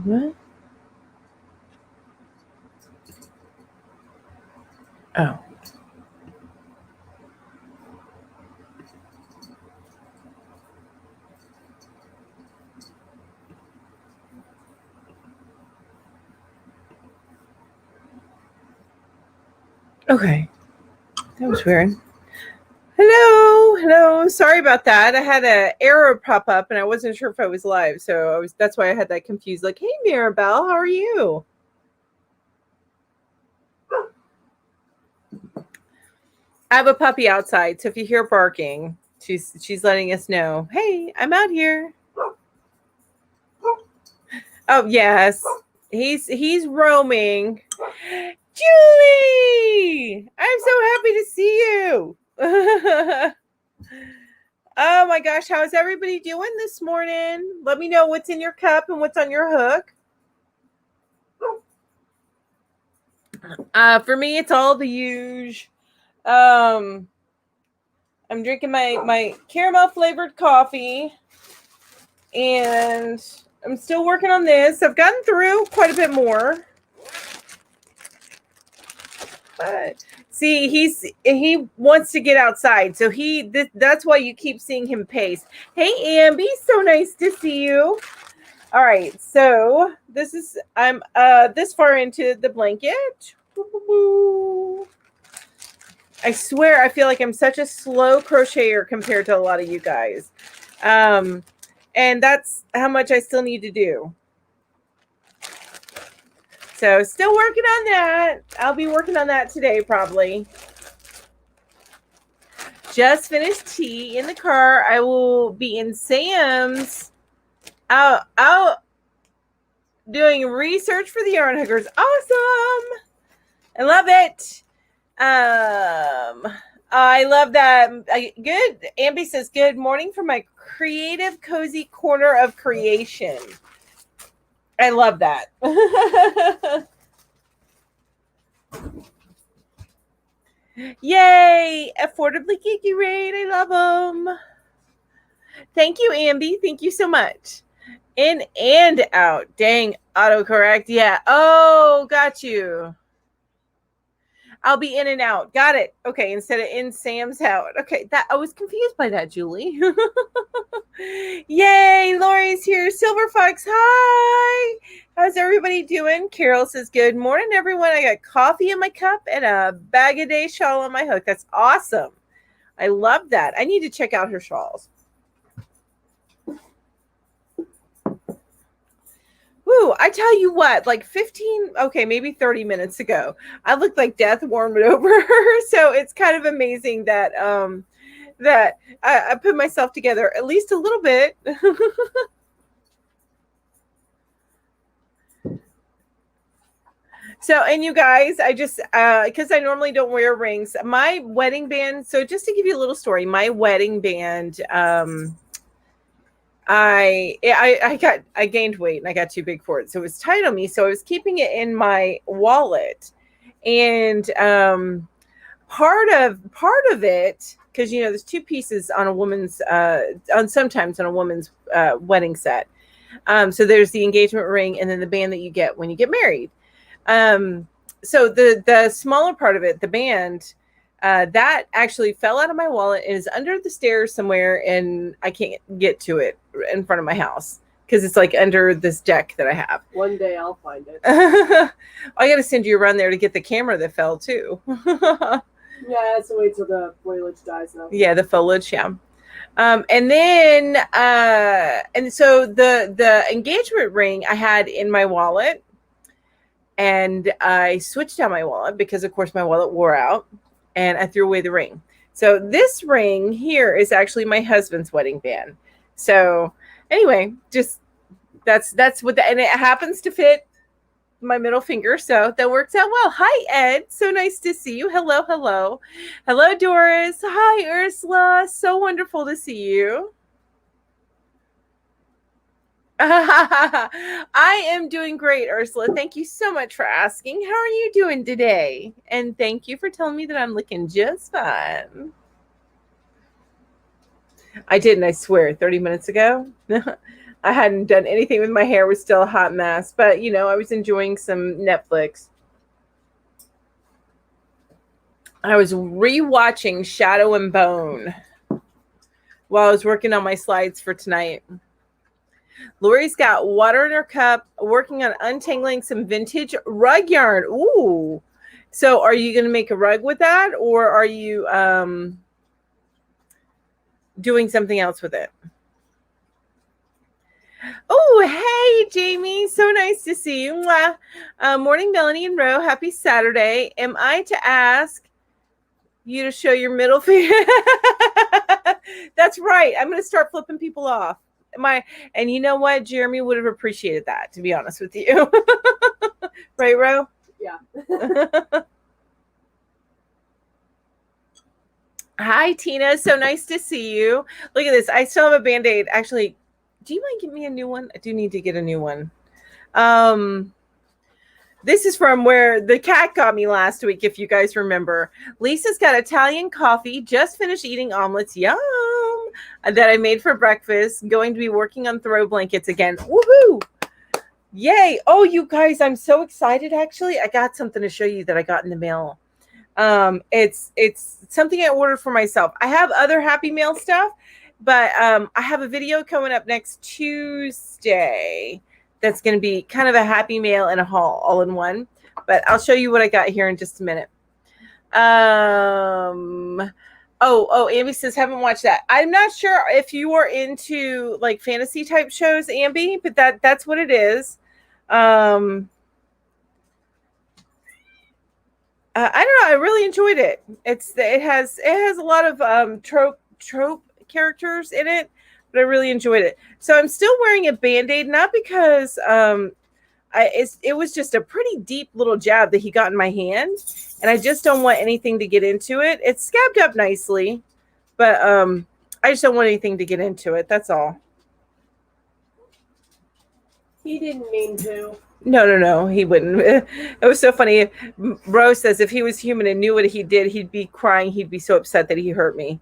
What? Oh. Okay. That was weird. Hello. Sorry about that. I had an error pop up and I wasn't sure if I was live. So that's why I had that confused. Like, hey, Mirabelle, how are you? I have a puppy outside. So if you hear barking, she's letting us know, hey, I'm out here. Oh, yes. He's roaming. Julie, I'm so happy to see you. Oh my gosh, how's everybody doing this morning? Let me know what's in your cup and what's on your hook. For me, it's all the huge. I'm drinking my caramel flavored coffee, and I'm still working on this. I've gotten through quite a bit more. But see, he wants to get outside, so that's why you keep seeing him pace. Hey, Amby, so nice to see you. All right, so I'm this far into the blanket. I swear, I feel like I'm such a slow crocheter compared to a lot of you guys, and that's how much I still need to do. So still working on that. I'll be working on that today probably. Just finished tea in the car. I will be in Sam's out doing research for the yarn hookers. Awesome. I love it. I love that. Good. Amby says, good morning from my creative cozy corner of creation. I love that. Yay! Affordably geeky raid. I love them. Thank you, Amby. Thank you so much. In and out. Dang, autocorrect. Yeah. Oh, got you. I'll be in and out. Got it. Okay, instead of in Sam's out. Okay, that I was confused by that, Julie. Yay, Lori's here. Silver Fox, hi. How's everybody doing? Carol says, good morning, everyone. I got coffee in my cup and a Bag-O-Day shawl on my hook. That's awesome. I love that. I need to check out her shawls. Ooh, I tell you what, like 15, okay, maybe 30 minutes ago, I looked like death warmed over her. So it's kind of amazing that that I put myself together at least a little bit. So, and you guys, I just, because I normally don't wear rings, my wedding band. So just to give you a little story, my wedding band, I gained weight and I got too big for it. So it was tight on me. So I was keeping it in my wallet. And part of it, because you know there's two pieces on a woman's sometimes on a woman's wedding set. So there's the engagement ring and then the band that you get when you get married. So the smaller part of it, the band, that actually fell out of my wallet and is under the stairs somewhere, and I can't get to it in front of my house because it's like under this deck that I have. One day I'll find it. I got to send you around there to get the camera that fell too. Yeah, it's a wait till the foliage dies now. Yeah, the foliage, yeah. And then and so the engagement ring I had in my wallet, and I switched out my wallet because of course my wallet wore out, and I threw away the ring. So this ring here is actually my husband's wedding band. So anyway, just that's what and it happens to fit my middle finger, so that works out well. Hi, Ed. So nice to see you. Hello. Hello, Doris. Hi, Ursula. So wonderful to see you. I am doing great, Ursula. Thank you so much for asking. How are you doing today? And thank you for telling me that I'm looking just fine. I didn't, I swear, 30 minutes ago. I hadn't done anything with my hair. It was still a hot mess. But, you know, I was enjoying some Netflix. I was rewatching Shadow and Bone while I was working on my slides for tonight. Lori's got water in her cup, working on untangling some vintage rug yarn. Ooh. So are you going to make a rug with that, or are you doing something else with it? Oh, hey, Jamie. So nice to see you. Morning, Melanie and Ro. Happy Saturday. Am I to ask you to show your middle finger? That's right. I'm going to start flipping people off. And you know what? Jeremy would have appreciated that, to be honest with you. Right, Ro? Yeah. Hi, Tina. So nice to see you. Look at this. I still have a Band-Aid. Actually, do you mind giving me a new one? I do need to get a new one. This is from where the cat got me last week, if you guys remember. Lisa's got Italian coffee, just finished eating omelets, yum, that I made for breakfast. Going to be working on throw blankets again. Woohoo! Yay! Oh, you guys, I'm so excited, actually. I got something to show you that I got in the mail. It's something I ordered for myself. I have other Happy Mail stuff, but I have a video coming up next Tuesday that's going to be kind of a Happy Mail and a haul all in one. But I'll show you what I got here in just a minute. Ambi says, haven't watched that. I'm not sure if you are into like fantasy type shows, Ambi, but that's what it is. I don't know. I really enjoyed it. It has a lot of trope characters in it, but I really enjoyed it. So I'm still wearing a Band-Aid, not because it was just a pretty deep little jab that he got in my hand, and I just don't want anything to get into it. It's scabbed up nicely, but I just don't want anything to get into it. That's all. He didn't mean to. No, he wouldn't. It was so funny. Rose says if he was human and knew what he did, he'd be crying. He'd be so upset that he hurt me.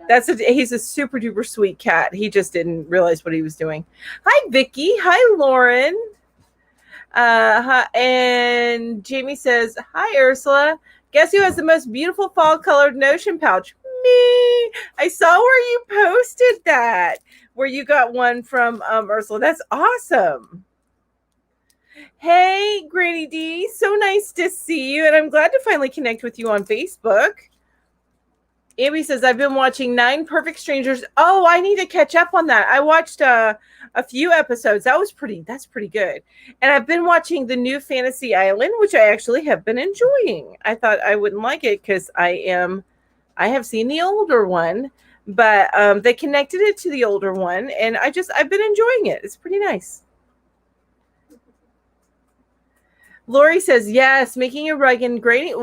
Yeah. He's a super duper sweet cat. He just didn't realize what he was doing. Hi, Vicky. Hi, Lauren. And Jamie says, hi, Ursula. Guess who has the most beautiful fall colored Notion pouch? Me. I saw where you posted that, where you got one from Ursula. That's awesome. Hey, Granny D. So nice to see you. And I'm glad to finally connect with you on Facebook. Amy says, I've been watching 9 Perfect Strangers. Oh, I need to catch up on that. I watched a few episodes. That's pretty good. And I've been watching the new Fantasy Island, which I actually have been enjoying. I thought I wouldn't like it because I have seen the older one, but they connected it to the older one, and I've been enjoying it. It's pretty nice. Lori says, yes, making a rug in granny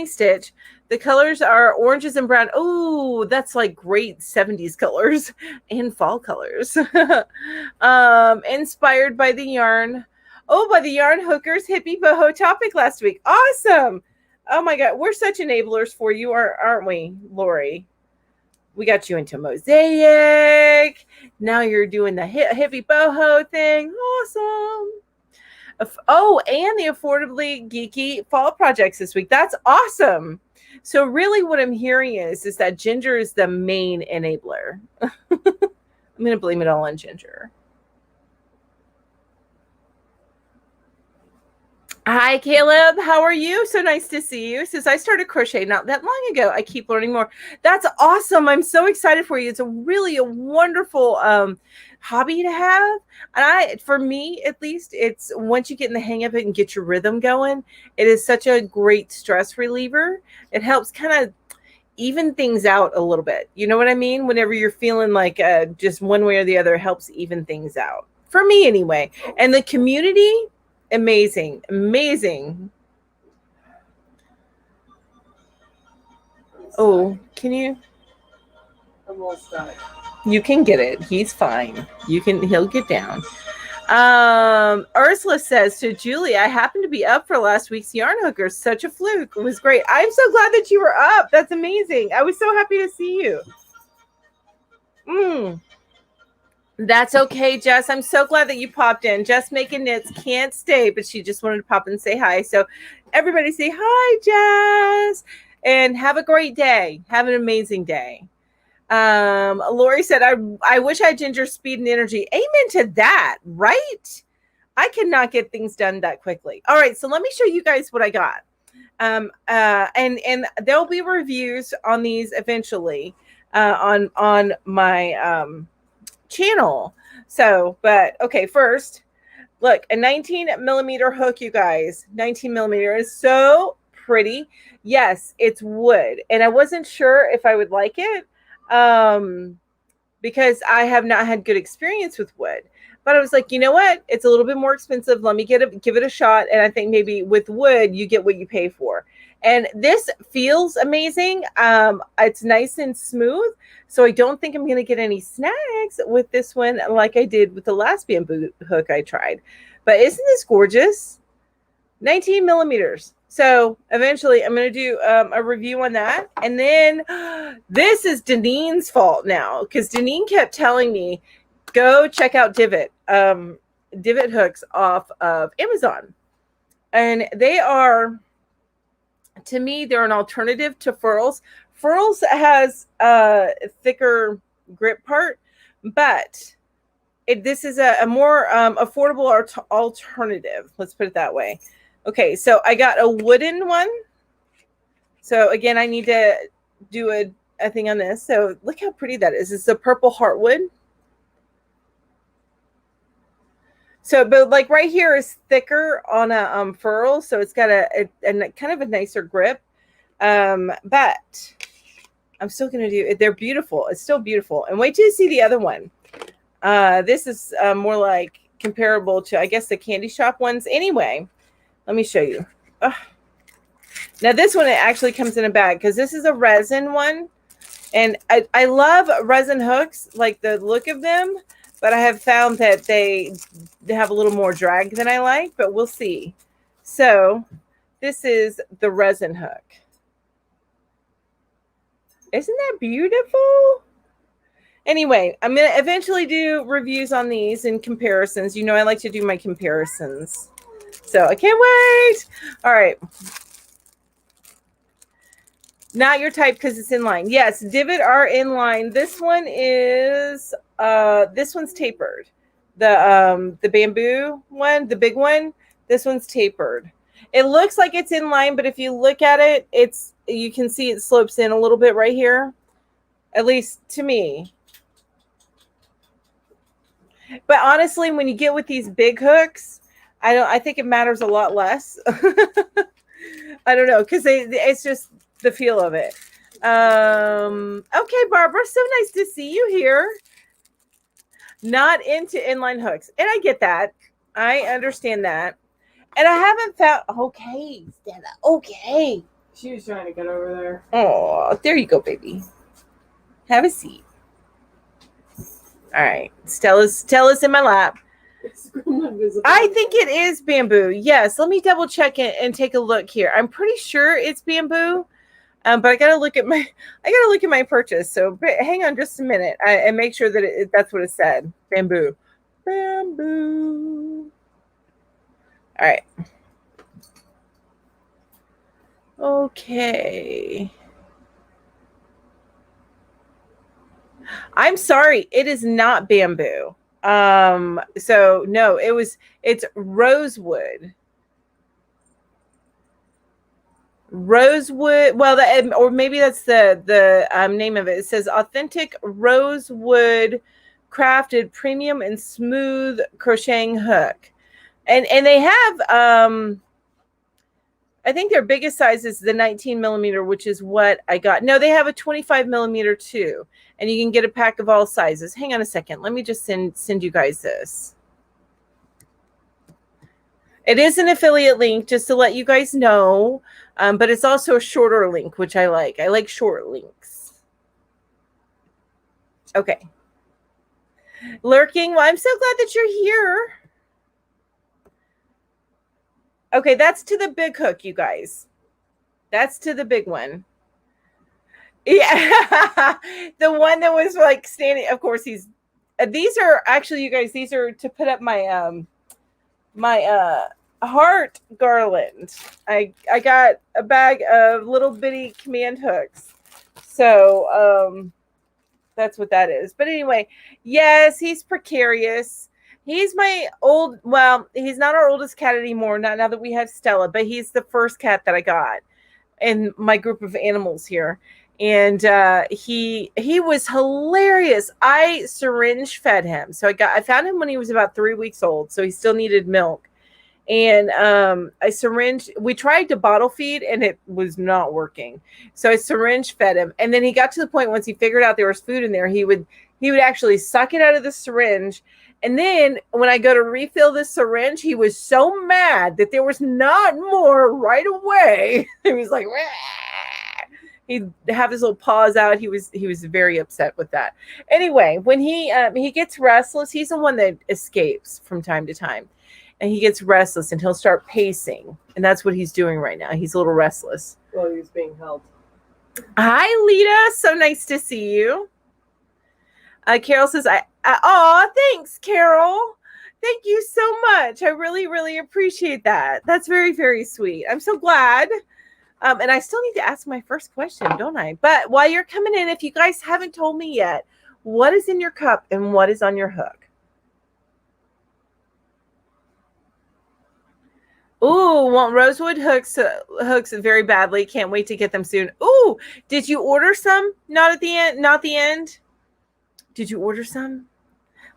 stitch. The colors are oranges and brown. Oh, that's like great 70s colors and fall colors. Inspired by the yarn. Oh, by the Yarn Hookers hippie boho topic last week. Awesome. Oh my God. We're such enablers for you, aren't we, Lori? We got you into mosaic. Now you're doing the hippie boho thing. Awesome. Oh, and the affordably geeky fall projects this week. That's awesome. So really what I'm hearing is that Ginger is the main enabler. I'm going to blame it all on Ginger. Hi, Caleb. How are you? So nice to see you. Since I started crochet not that long ago, I keep learning more. That's awesome. I'm so excited for you. It's a wonderful hobby to have. And for me, at least, it's once you get in the hang of it and get your rhythm going, it is such a great stress reliever. It helps kind of even things out a little bit. You know what I mean? Whenever you're feeling like just one way or the other, helps even things out. For me, anyway. And the community, amazing. Oh, can you? I'm all stuck. You can get it. He's fine. He'll get down. Ursula says to Julie, I happened to be up for last week's Yarn Hookers. Such a fluke. It was great. I'm so glad that you were up. That's amazing. I was so happy to see you. That's okay, Jess. I'm so glad that you popped in. Jess Making Knits can't stay, but she just wanted to pop and say hi. So everybody say hi, Jess, and have a great day. Have an amazing day. Lori said, I wish I had Ginger's speed and energy. Amen to that, right? I cannot get things done that quickly. All right, so let me show you guys what I got. And there'll be reviews on these eventually on my channel. So, but okay, first, look, a 19 millimeter hook, you guys. 19 millimeter is so pretty. Yes, it's wood, and I wasn't sure if I would like it because I have not had good experience with wood. But I was like, you know what? It's a little bit more expensive. Let me give it a shot. And I think maybe with wood, you get what you pay for. And this feels amazing. It's nice and smooth. So I don't think I'm going to get any snags with this one like I did with the last bamboo hook I tried. But isn't this gorgeous? 19 millimeters. So eventually I'm going to do a review on that. And then this is Danine's fault now, because Danine kept telling me, go check out Divot hooks off of Amazon. And they are, to me, they're an alternative to Furls. Furls has a thicker grip part, but this is a more affordable alternative. Let's put it that way. Okay, so I got a wooden one. So again, I need to do a thing on this. So look how pretty that is. It's a purple heartwood. So, but like right here is thicker on a furl, so it's got a kind of a nicer grip. But I'm still going to do it. They're beautiful. It's still beautiful. And wait till you see the other one. This is more like comparable to, I guess, the candy shop ones. Anyway, let me show you. Now, this one, it actually comes in a bag because this is a resin one. And I love resin hooks, like the look of them. But I have found that they have a little more drag than I like, but we'll see. So this is the resin hook. Isn't that beautiful? Anyway, I'm going to eventually do reviews on these and comparisons. You know, I like to do my comparisons. So I can't wait. All right. Not your type because it's in line. Yes, Divot are in line. This one is this one's tapered. The bamboo one, the big one, this one's tapered. It looks like it's in line, but if you look at it, you can see it slopes in a little bit right here. At least to me. But honestly, when you get with these big hooks, I think it matters a lot less. I don't know, because it's just the feel of it. Okay, Barbara, so nice to see you here. Not into inline hooks. And I get that. I understand that. And I haven't found, okay, Stella, okay. She was trying to get over there. Oh, there you go, baby. Have a seat. All right. Stella's in my lap. I think it is bamboo. Yes. Let me double check it and take a look here. I'm pretty sure it's bamboo. But I gotta look at my purchase. So hang on just a minute and make sure that that's what it said. Bamboo. Bamboo. All right. Okay. I'm sorry, it is not bamboo. So no, it's rosewood. Rosewood, well, or maybe that's the name of it. It says authentic rosewood crafted premium and smooth crocheting hook. And they have I think their biggest size is the 19 millimeter, which is what I got. No, they have a 25 millimeter too. And you can get a pack of all sizes. Hang on a second. Let me just send you guys this. It is an affiliate link, just to let you guys know. But it's also a shorter link, which I like. I like short links. Okay. Lurking. Well, I'm so glad that you're here. Okay, that's to the big hook, you guys. That's to the big one. Yeah. The one that was like standing, of course, he's these are actually, you guys, these are to put up my my heart garland. I got a bag of little bitty command hooks. So that's what that is. But anyway, yes, he's precarious. He's my old, well, he's not our oldest cat anymore, not now that we have Stella, but he's the first cat that I got in my group of animals here. And he was hilarious. I syringe fed him. So I found him when he was about 3 weeks old, so he still needed milk. And we tried to bottle feed and it was not working. So I syringe fed him. And then he got to the point, once he figured out there was food in there, he would actually suck it out of the syringe. And then when I go to refill the syringe, he was so mad that there was not more right away. He was like, "Wah!" He'd have his little paws out. He was very upset with that. Anyway, when he gets restless, he's the one that escapes from time to time. And he gets restless and he'll start pacing. And that's what he's doing right now. He's a little restless. Well, he's being held. Hi, Lita. So nice to see you. Carol says, "Aw, thanks, Carol. Thank you so much. I really, really appreciate that. That's very, very sweet. I'm so glad." And I still need to ask my first question, don't I? But while you're coming in, if you guys haven't told me yet, what is in your cup and what is on your hook? Ooh, want rosewood hooks very badly. Can't wait to get them soon. Ooh, did you order some? Not at the end. Not the end. Did you order some?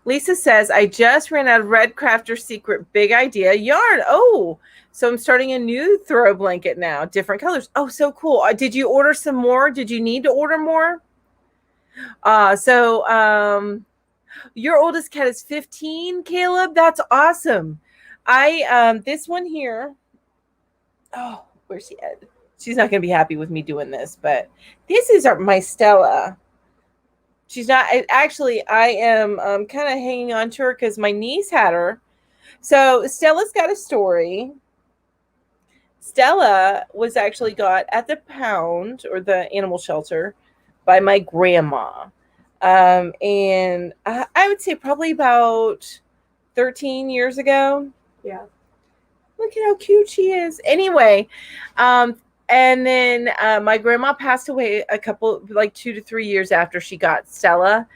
Lisa says, I just ran out of Red Crafter Secret Big Idea yarn. Oh, so I'm starting a new throw blanket now. Different colors. Oh, so cool. Did you order some more? Did you need to order more? Your oldest cat is 15, Caleb. That's awesome. This one here, oh, where's she at? She's not going to be happy with me doing this, but this is my Stella. She's not, actually, I am kind of hanging on to her because my niece had her. So Stella's got a story. Stella was actually got at the pound or the animal shelter by my grandma. And I would say probably about 13 years ago. Yeah. Look at how cute she is. Anyway, and then my grandma passed away a couple, like 2 to 3 years after she got Stella.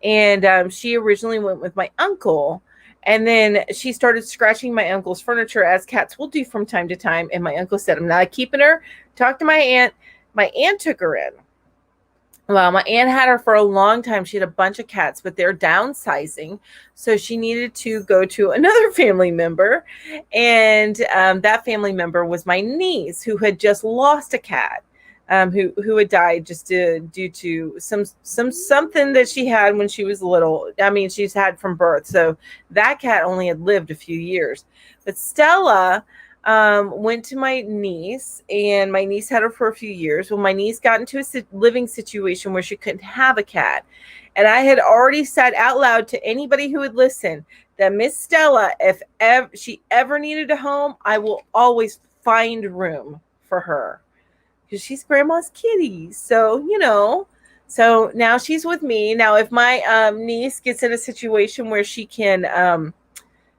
And she originally went with my uncle. And then she started scratching my uncle's furniture, as cats will do from time to time. And my uncle said, I'm not keeping her. Talked to my aunt. My aunt took her in. Well, my aunt had her for a long time. She had a bunch of cats, but they're downsizing. So she needed to go to another family member. And that family member was my niece, who had just lost a cat, who had died just due to something that she had when she was little. I mean, she's had from birth. So that cat only had lived a few years. But Stella went to my niece, and my niece had her for a few years. Well, my niece got into a living situation where she couldn't have a cat. And I had already said out loud to anybody who would listen that Miss Stella, if she ever needed a home, I will always find room for her because she's grandma's kitty. So, so now she's with me. Now, if my niece gets in a situation where she can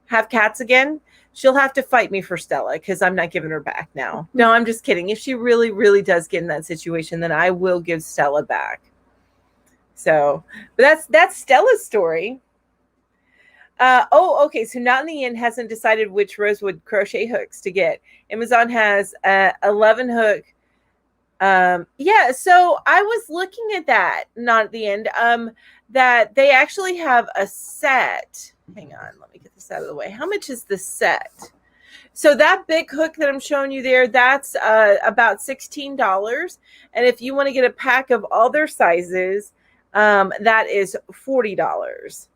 have cats again, she'll have to fight me for Stella because I'm not giving her back now. No, I'm just kidding. If she really, really does get in that situation, then I will give Stella back. So, but that's Stella's story. Okay. So Not in the End hasn't decided which rosewood crochet hooks to get. Amazon has 11 hook. Yeah. So I was looking at that. Not at the End. That they actually have a set. Hang on, let me get this out of the way. How much is the set? So that big hook that I'm showing you there, that's about $16. And if you want to get a pack of all their sizes, that is $40.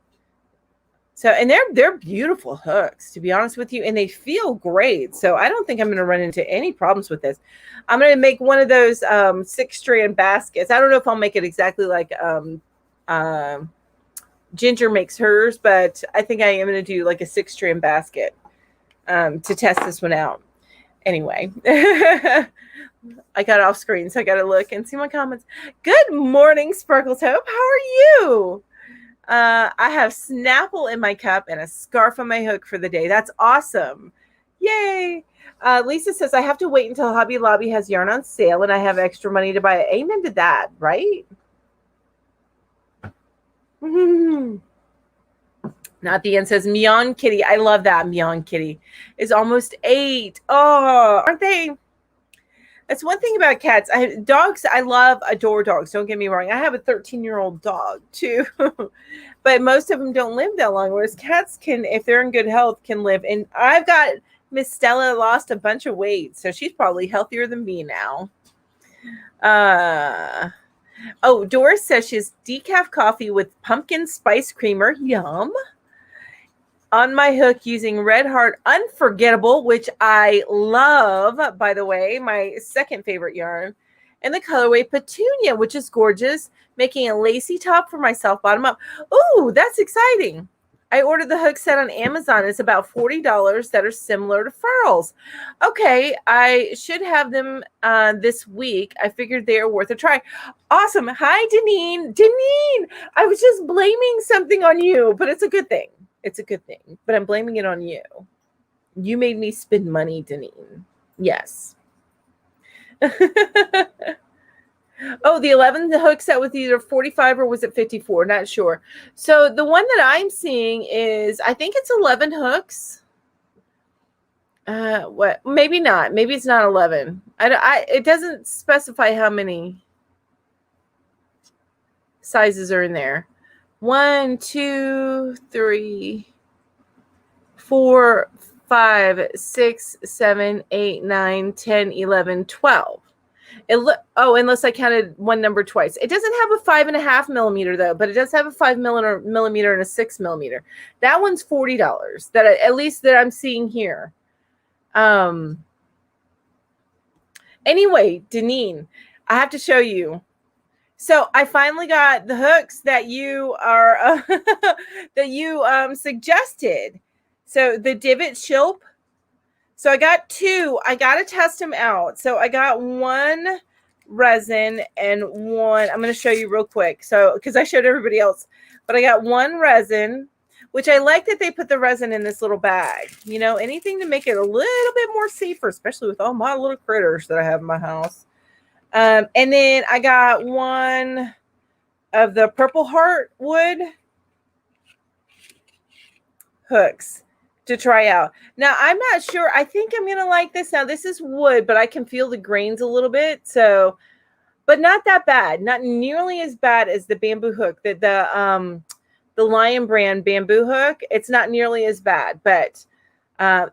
So, and they're beautiful hooks, to be honest with you, and they feel great. So I don't think I'm going to run into any problems with this. I'm going to make one of those 6-strand baskets. I don't know if I'll make it exactly like Ginger makes hers, but I think I am going to do like a 6-strand basket to test this one out. Anyway, I got off screen, so I got to look and see my comments. Good morning, Sparkles Hope. How are you? I have Snapple in my cup and a scarf on my hook for the day. That's awesome. Yay. Lisa says, I have to wait until Hobby Lobby has yarn on sale and I have extra money to buy it. Amen to that, right? Not the end says, Meow Kitty. I love that. Meow Kitty is almost 8. Oh, aren't they? That's one thing about cats. Dogs, I adore dogs. Don't get me wrong. I have a 13-year-old dog too. But most of them don't live that long. Whereas cats can, if they're in good health, can live. And I've got Miss Stella lost a bunch of weight. So she's probably healthier than me now. Oh, Doris says she's decaf coffee with pumpkin spice creamer. Yum. On my hook using Red Heart Unforgettable, which I love, by the way, my second favorite yarn, and the colorway Petunia, which is gorgeous, making a lacy top for myself bottom up. Ooh, that's exciting. I ordered the hook set on Amazon. It's about $40 that are similar to furls. Okay, I should have them this week. I figured they are worth a try. Awesome. Hi, Deneen. Deneen, I was just blaming something on you, but it's a good thing. It's a good thing, but I'm blaming it on you. You made me spend money, Deneen. Yes. Oh, the 11 hook set with either 45 or was it 54? Not sure. So the one that I'm seeing is, I think it's 11 hooks. What? Maybe not. Maybe it's not 11. It doesn't specify how many sizes are in there. 1, 2, 3, 4, 5, 6, 7, 8, 9, 10, 11, 12. Unless I counted one number twice. It doesn't have a 5.5 millimeter though, but it does have a 5 millimeter and a 6 millimeter. That one's $40. That at least that I'm seeing here. Anyway, Deneen, I have to show you. So I finally got the hooks that you are that you suggested. So the divot shilp. So I got 2. I got to test them out. So I got 1 resin and 1. I'm going to show you real quick. So because I showed everybody else, but I got 1 resin, which I like that they put the resin in this little bag. You know, anything to make it a little bit more safer, especially with all my little critters that I have in my house. And then I got 1 of the Purple Heart wood hooks to try out. Now, I'm not sure. I think I'm going to like this. Now, this is wood, but I can feel the grains a little bit. So, but not that bad. Not nearly as bad as the bamboo hook, the Lion brand bamboo hook. It's not nearly as bad, but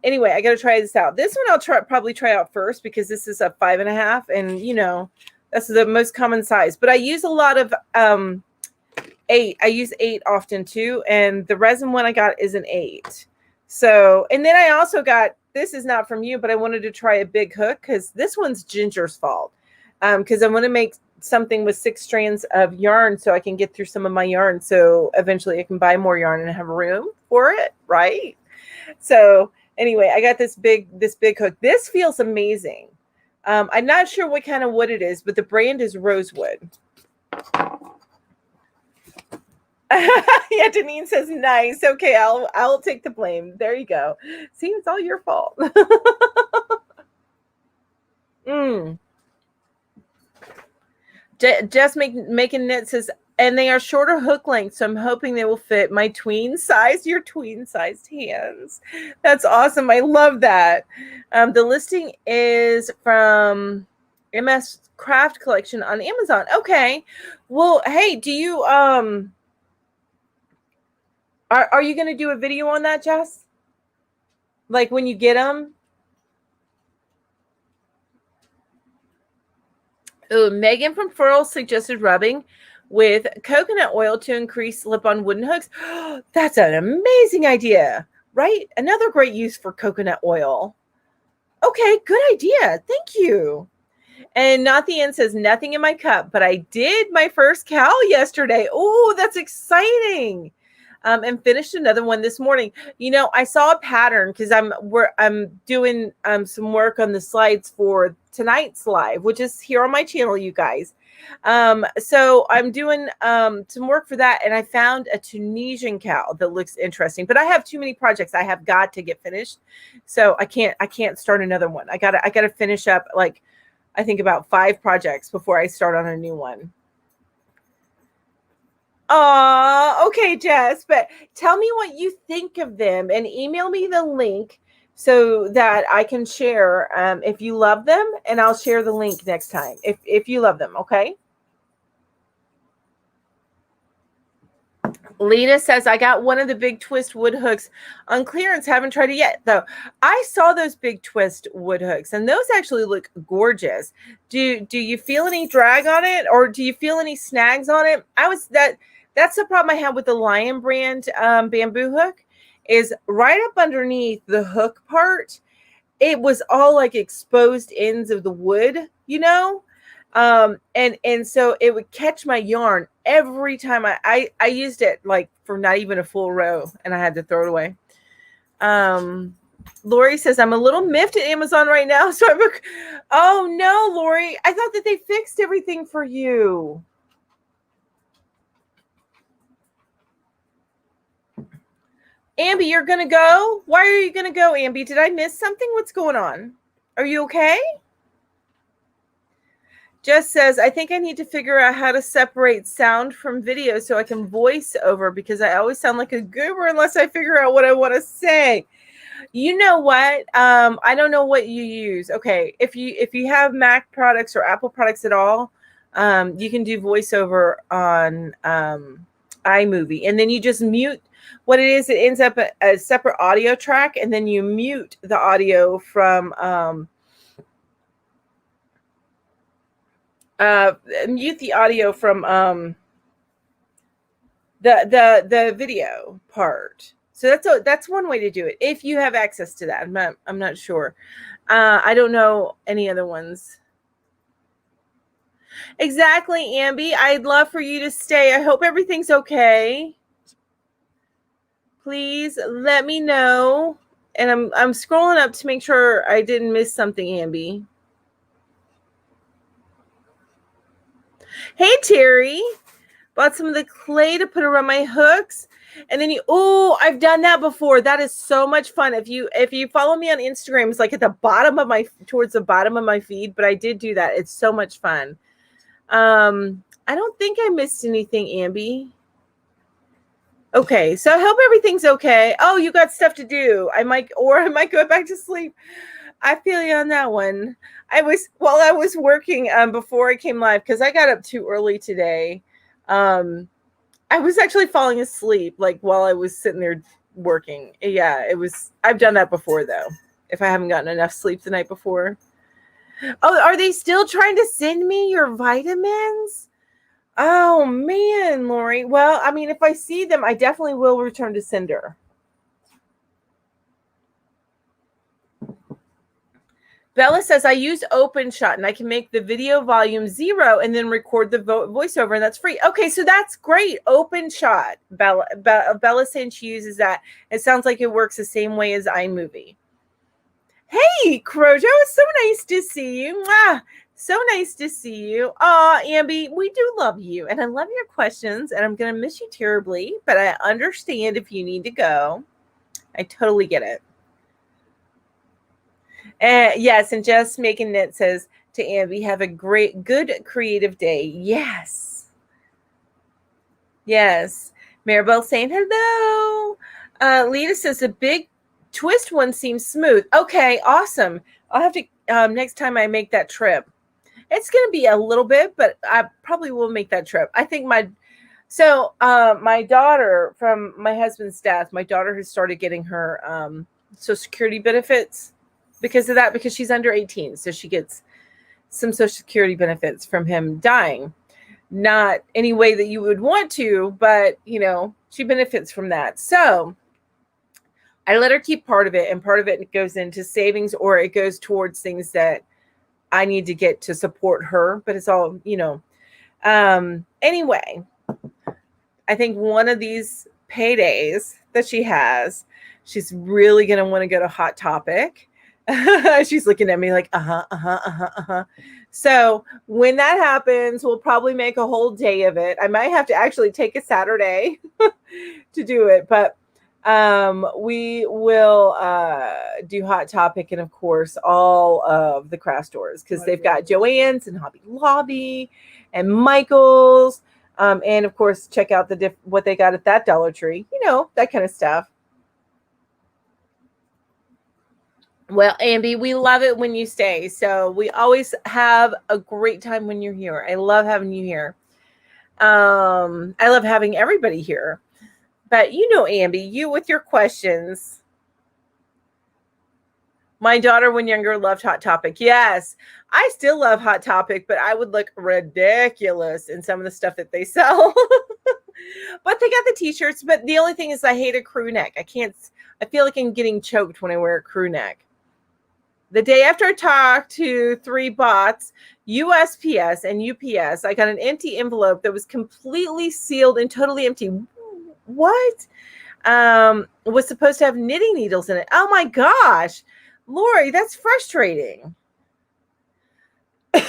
anyway, I got to try this out. This one I'll probably try out first because this is a 5.5, and you know that's the most common size. But I use a lot of 8. I use 8 often too, and the resin one I got is an 8. So, and then I also got, this is not from you, but I wanted to try a big hook because this one's Ginger's fault. Because I want to make something with 6 strands of yarn so I can get through some of my yarn. So eventually I can buy more yarn and have room for it, right? So anyway, I got this big hook. This feels amazing. I'm not sure what kind of wood it is, but the brand is rosewood. Yeah, Deneen says nice. Okay, I'll take the blame. There you go. See, it's all your fault. Just making knit says, and they are shorter hook length, so I'm hoping they will fit my your tween-sized hands. That's awesome. I love that. The listing is from MS Craft Collection on Amazon. Okay. Well, hey, do you are you going to do a video on that, Jess? Like when you get them? Oh, Megan from Furl suggested rubbing with coconut oil to increase slip on wooden hooks. That's an amazing idea, right? Another great use for coconut oil. Okay, good idea. Thank you. And Not the End says, nothing in my cup, but I did my first cowl yesterday. Oh, that's exciting. And finished another one this morning. You know, I saw a pattern because I'm doing some work on the slides for tonight's live, which is here on my channel, you guys. So I'm doing some work for that, and I found a Tunisian cow that looks interesting. But I have too many projects I have got to get finished, so I can't start another one. I gotta finish up, like, I think about 5 projects before I start on a new one. Okay, Jess, but tell me what you think of them and email me the link so that I can share if you love them, and I'll share the link next time if you love them, okay? Lena says, I got one of the big twist wood hooks on clearance. Haven't tried it yet, though. I saw those big twist wood hooks, and those actually look gorgeous. Do you feel any drag on it, or do you feel any snags on it? That's the problem I have with the Lion brand bamboo hook, is right up underneath the hook part, it was all like exposed ends of the wood, you know? And so it would catch my yarn every time I used it, like, for not even a full row, and I had to throw it away. Lori says, I'm a little miffed at Amazon right now. So oh no, Lori, I thought that they fixed everything for you. Ambi, you're going to go? Why are you going to go, Ambi? Did I miss something? What's going on? Are you okay? Jess says, I think I need to figure out how to separate sound from video so I can voice over, because I always sound like a goober unless I figure out what I want to say. You know what? I don't know what you use. Okay, if you have Mac products or Apple products at all, you can do voiceover on iMovie, and then you just mute. What it is, it ends up a separate audio track, and then you mute the audio from the video part. So that's one way to do it if you have access to that. I'm not sure. I don't know any other ones. Exactly, Ambi. I'd love for you to stay. I hope everything's okay. Please let me know. And I'm scrolling up to make sure I didn't miss something, Ambi. Hey, Terry. Bought some of the clay to put around my hooks. And then I've done that before. That is so much fun. If you follow me on Instagram, it's like at the bottom of towards the bottom of my feed, but I did do that. It's so much fun. I don't think I missed anything, Ambi. Okay, so I hope everything's okay. Oh, you got stuff to do. I might go back to sleep. I feel you on that one. I was working before I came live, because I got up too early today. I was actually falling asleep, like, while I was sitting there working. Yeah, I've done that before, though, if I haven't gotten enough sleep the night before. Oh, are they still trying to send me your vitamins? Oh, man, Lori. Well, I mean, if I see them, I definitely will return to sender. Bella says, I use OpenShot, and I can make the video volume 0 and then record the voiceover, and that's free. Okay, so that's great. OpenShot. Bella saying she uses that. It sounds like it works the same way as iMovie. Hey, Crojo, it's so nice to see you. Mwah. So nice to see you. Ambi, we do love you, and I love your questions, and I'm going to miss you terribly, but I understand if you need to go. I totally get it. Yes, and Just Making Knit says to Ambi, have a good creative day. Yes. Yes. Maribel saying hello. Lita says the big twist one seems smooth. Okay, awesome. I'll have to, next time I make that trip. It's going to be a little bit, but I probably will make that trip. I think my daughter, from my husband's death, my daughter has started getting her Social Security benefits because of that, because she's under 18. So she gets some Social Security benefits from him dying. Not any way that you would want to, but, she benefits from that. So I let her keep part of it, and part of it goes into savings, or it goes towards things that I need to get to support her, but it's all, anyway, I think one of these paydays that she has, she's really going to want to go to Hot Topic. She's looking at me like, So when that happens, we'll probably make a whole day of it. I might have to actually take a Saturday to do it, but we will do Hot Topic and of course all of the craft stores, because they've got Joann's and Hobby Lobby and Michael's, and of course check out the what they got at that Dollar Tree, that kind of stuff. Well, Ambi, we love it when you stay. So we always have a great time when you're here. I love having you here. I love having everybody here. But Ambi, you with your questions. My daughter, when younger, loved Hot Topic. Yes, I still love Hot Topic, but I would look ridiculous in some of the stuff that they sell. But they got the t-shirts. But the only thing is I hate a crew neck. I feel like I'm getting choked when I wear a crew neck. The day after I talked to 3 bots, USPS and UPS, I got an empty envelope that was completely sealed and totally empty. What? Was supposed to have knitting needles in it. Oh my gosh. Lori, that's frustrating. And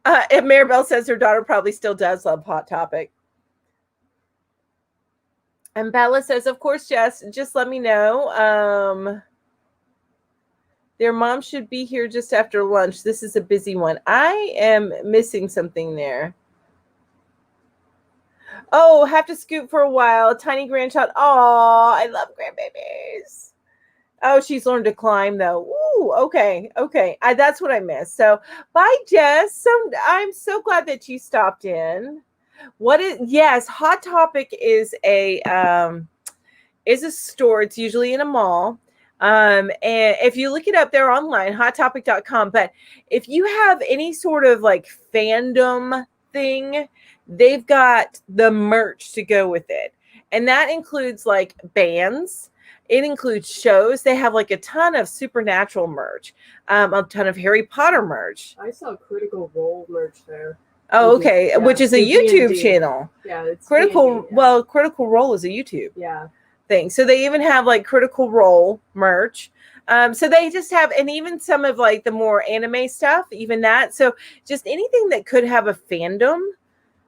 Maribel says her daughter probably still does love Hot Topic. And Bella says, of course, Jess, just let me know. Their mom should be here just after lunch. This is a busy one. I am missing something there. Oh, have to scoot for a while. Tiny grandchild. Oh, I love grandbabies. Oh, she's learned to climb, though. Ooh, okay. That's what I missed. So, bye, Jess. I'm so glad that you stopped in. Yes, Hot Topic is a store. It's usually in a mall. And if you look it up, they're online, hottopic.com. But if you have any sort of like fandom thing, they've got the merch to go with it. And that includes like bands. It includes shows. They have like a ton of Supernatural merch, a ton of Harry Potter merch. I saw Critical Role merch there. Oh, okay. Which is a YouTube D&D channel. Yeah, it's Critical. D&D, yeah. Well, Critical Role is a YouTube. Yeah. Thing. So they even have like Critical Role merch. So they just have, and even some of like the more anime stuff, even that. So just anything that could have a fandom,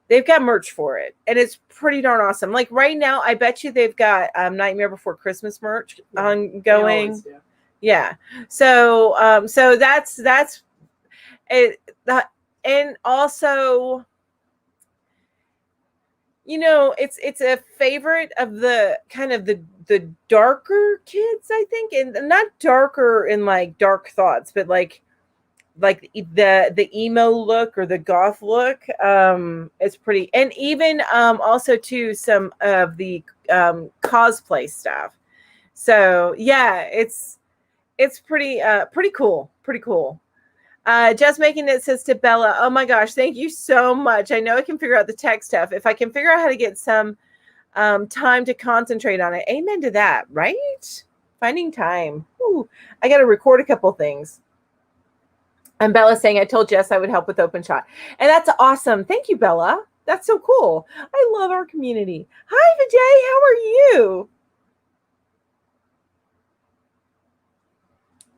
they've got merch for it. And it's pretty darn awesome. Like right now, I bet you they've got Nightmare Before Christmas merch ongoing. Yeah. So that's it. And also, it's a favorite of the kind of the darker kids, I think, and not darker in like dark thoughts, but like the emo look or the goth look. It's pretty, and even also too some of the cosplay stuff. So yeah, it's pretty cool. Just making it says to Bella, oh my gosh, thank you so much. I know I can figure out the tech stuff. If I can figure out how to get some time to concentrate on it. Amen to that, right? Finding time. Ooh, I got to record a couple things. And Bella saying, I told Jess I would help with Open Shot. And that's awesome. Thank you, Bella. That's so cool. I love our community. Hi, Vijay. How are you?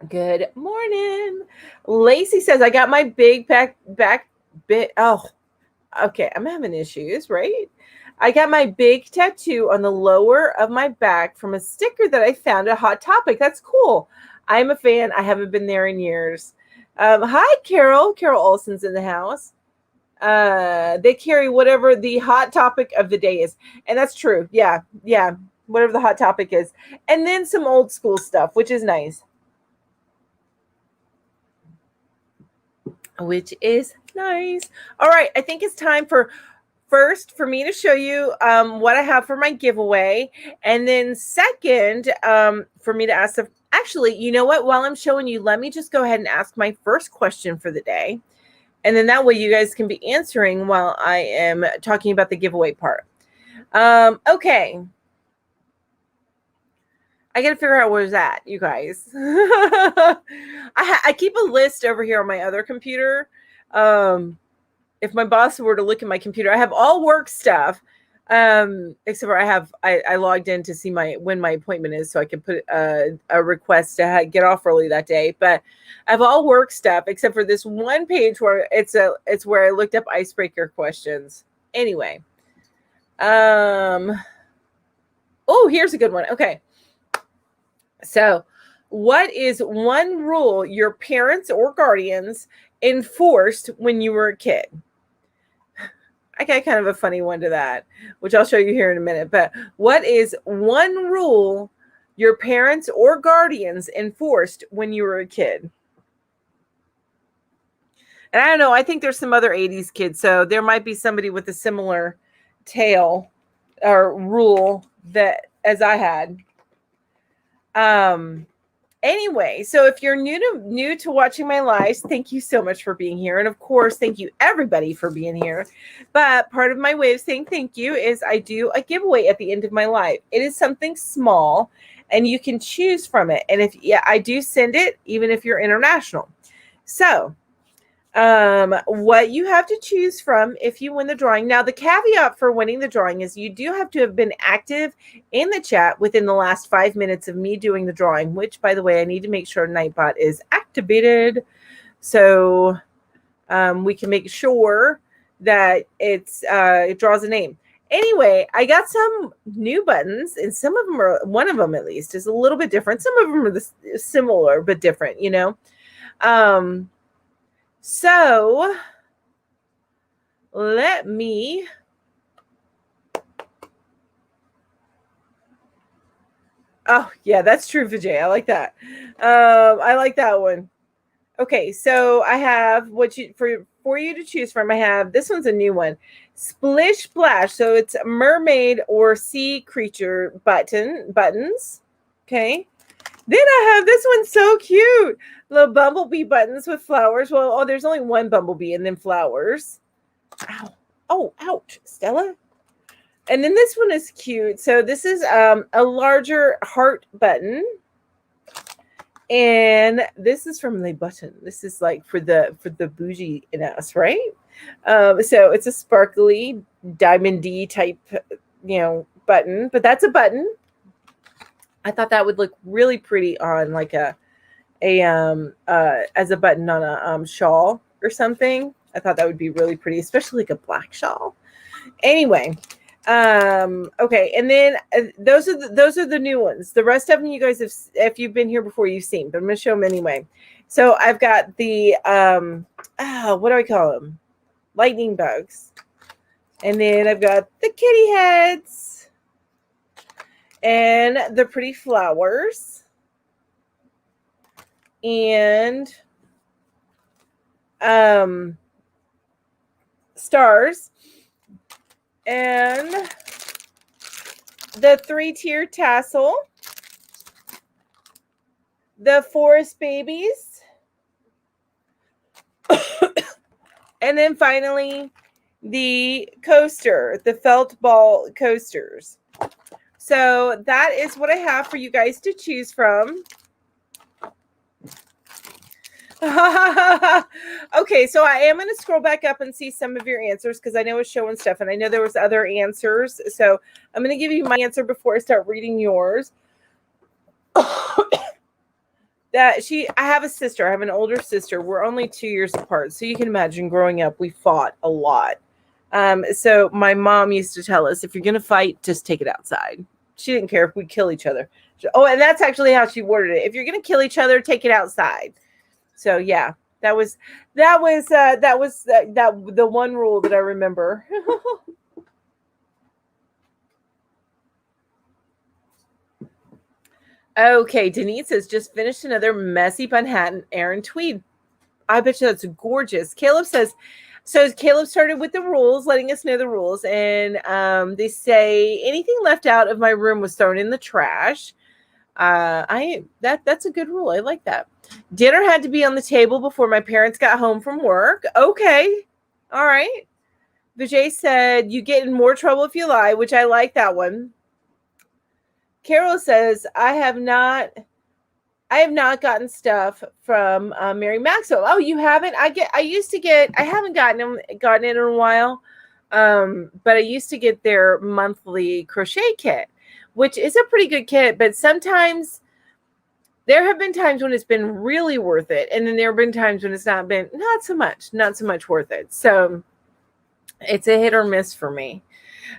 Good morning. Lacey says, I got my big back bit. Oh, okay. I'm having issues, right? I got my big tattoo on the lower of my back from a sticker that I found at Hot Topic. That's cool. I'm a fan. I haven't been there in years. Hi, Carol. Carol Olson's in the house. They carry whatever the hot topic of the day is. And that's true. Yeah. Whatever the hot topic is. And then some old school stuff, which is nice. All right, I think it's time for me to show you what I have for my giveaway, and then second, for me to ask actually, you know what, while I'm showing you, let me just go ahead and ask my first question for the day, and then that way you guys can be answering while I am talking about the giveaway part. Okay. I got to figure out where's that, you guys. I keep a list over here on my other computer. If my boss were to look at my computer, I have all work stuff. Except for I logged in to see when my appointment is, so I can put a request to get off early that day. But I have all work stuff except for this one page where it's where I looked up icebreaker questions. Anyway, oh, here's a good one. Okay, so what is one rule your parents or guardians enforced when you were a kid? I got kind of a funny one to that, which I'll show you here in a minute. But what is one rule your parents or guardians enforced when you were a kid? And I don't know, I think there's some other 80s kids, so there might be somebody with a similar tale or rule that as I had. Anyway, so if you're new to watching my lives, thank you so much for being here. And of course, thank you everybody for being here. But part of my way of saying thank you is I do a giveaway at the end of my live. It is something small and you can choose from it. And I do send it even if you're international. So what you have to choose from if you win the drawing. Now, the caveat for winning the drawing is you do have to have been active in the chat within the last 5 minutes of me doing the drawing, which, by the way, I need to make sure Nightbot is activated so we can make sure that it draws a name. Anyway, I got some new buttons, and some of them one of them at least is a little bit different. Some of them are similar but different, you know. So let me oh yeah, that's true, Vijay. I like that. I like that one. Okay, so I have for you to choose from. I have this one's a new one. Splish Splash. So it's mermaid or sea creature buttons. Okay. Then I have this one, so cute. Little bumblebee buttons with flowers. Well, there's only one bumblebee and then flowers. Ow. Oh, ouch, Stella. And then this one is cute. So this is a larger heart button. And this is from the button. This is like for the bougie in us, right? So it's a sparkly diamond-y type, button. But that's a button. I thought that would look really pretty on like as a button on a shawl or something. I thought that would be really pretty, especially like a black shawl. Anyway, okay, and then those are the new ones. The rest of them you guys have, if you've been here before, you've seen, but I'm going to show them anyway. So I've got the what do I call them? Lightning bugs, and then I've got the kitty heads. And the pretty flowers. And stars. And the 3-tier tassel. The forest babies. And then finally, the coaster, the felt ball coasters. So that is what I have for you guys to choose from. Okay, so I am going to scroll back up and see some of your answers because I know it's showing stuff and I know there was other answers. So I'm going to give you my answer before I start reading yours. I have a sister. I have an older sister. We're only 2 years apart. So you can imagine growing up, we fought a lot. So my mom used to tell us, if you're going to fight, just take it outside. She didn't care if we kill each other. Oh, and that's actually how she worded it. If you're going to kill each other, take it outside. So yeah, that was the one rule that I remember. Okay, Denise says, just finished another messy Manhattan Aran tweed. I bet you that's gorgeous. Caleb says, so Caleb started with the rules, letting us know the rules. And they say anything left out of my room was thrown in the trash. That's a good rule. I like that. Dinner had to be on the table before my parents got home from work. Okay. All right. Vijay said, you get in more trouble if you lie, which I like that one. Carol says, I have not gotten stuff from Mary Maxwell. Oh, you haven't? I haven't gotten it in a while. But I used to get their monthly crochet kit, which is a pretty good kit, but sometimes there have been times when it's been really worth it, and then there have been times when it's not so much worth it. So it's a hit or miss for me.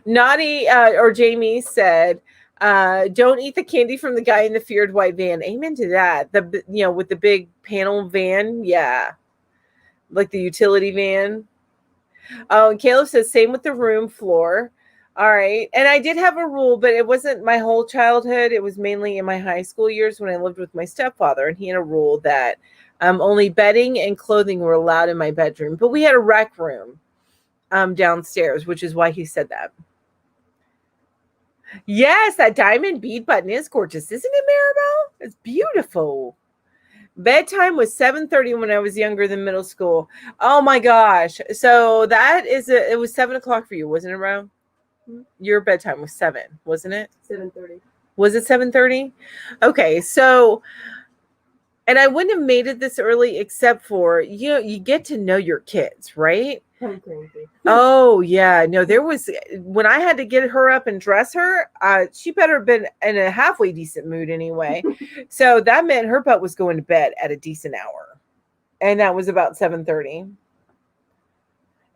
Naughty or Jamie said, don't eat the candy from the guy in the feared white van. Amen to that. With the big panel van. Yeah. Like the utility van. Oh, and Caleb says same with the room floor. All right. And I did have a rule, but it wasn't my whole childhood. It was mainly in my high school years when I lived with my stepfather, and he had a rule that only bedding and clothing were allowed in my bedroom. But we had a rec room downstairs, which is why he said that. Yes, that diamond bead button is gorgeous, isn't it, Maribel? It's beautiful. Bedtime was 7:30 when I was younger than middle school. Oh my gosh. So it was 7:00 for you, wasn't it, Ro? Your bedtime was 7, wasn't it? 7:30. Was it 7:30? Okay, so, and I wouldn't have made it this early except for, you get to know your kids, right? I'm crazy. Oh yeah, no, when I had to get her up and dress her, she better have been in a halfway decent mood anyway. So that meant her butt was going to bed at a decent hour, and that was about 7:30.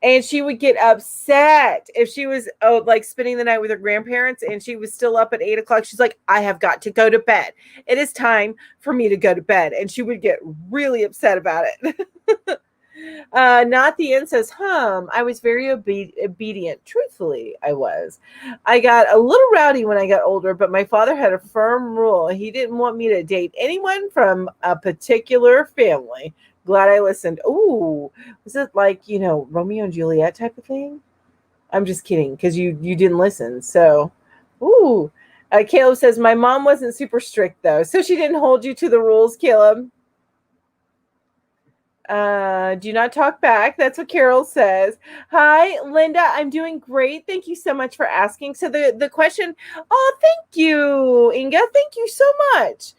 And she would get upset if she was like spending the night with her grandparents and she was still up at 8:00. She's like, I have got to go to bed. It is time for me to go to bed. And she would get really upset about it. Not the end says, I was very obedient. Truthfully, I was. I got a little rowdy when I got older, but my father had a firm rule. He didn't want me to date anyone from a particular family. Glad I listened. Ooh, was it like, Romeo and Juliet type of thing? I'm just kidding, because you didn't listen. So, ooh. Caleb says, my mom wasn't super strict, though. So she didn't hold you to the rules, Caleb. Do not talk back. That's what Carol says. Hi, Linda. I'm doing great. Thank you so much for asking. So the question, thank you, Inga. Thank you so much.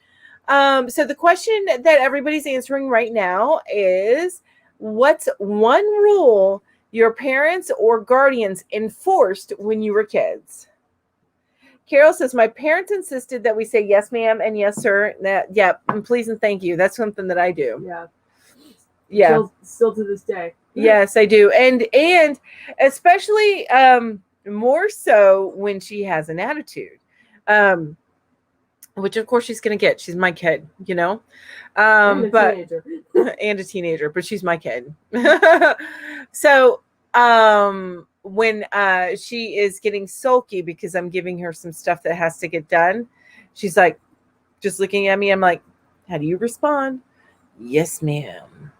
So the question that everybody's answering right now is, what's one rule your parents or guardians enforced when you were kids? Carol says, my parents insisted that we say yes, ma'am, and yes, sir. And please and thank you. That's something that I do. Yeah. Yeah. Still to this day. Yes, I do. And especially more so when she has an attitude. Which of course she's going to get. She's my kid, And a teenager, but she's my kid. So, when she is getting sulky because I'm giving her some stuff that has to get done, she's like, just looking at me. I'm like, how do you respond? Yes, ma'am.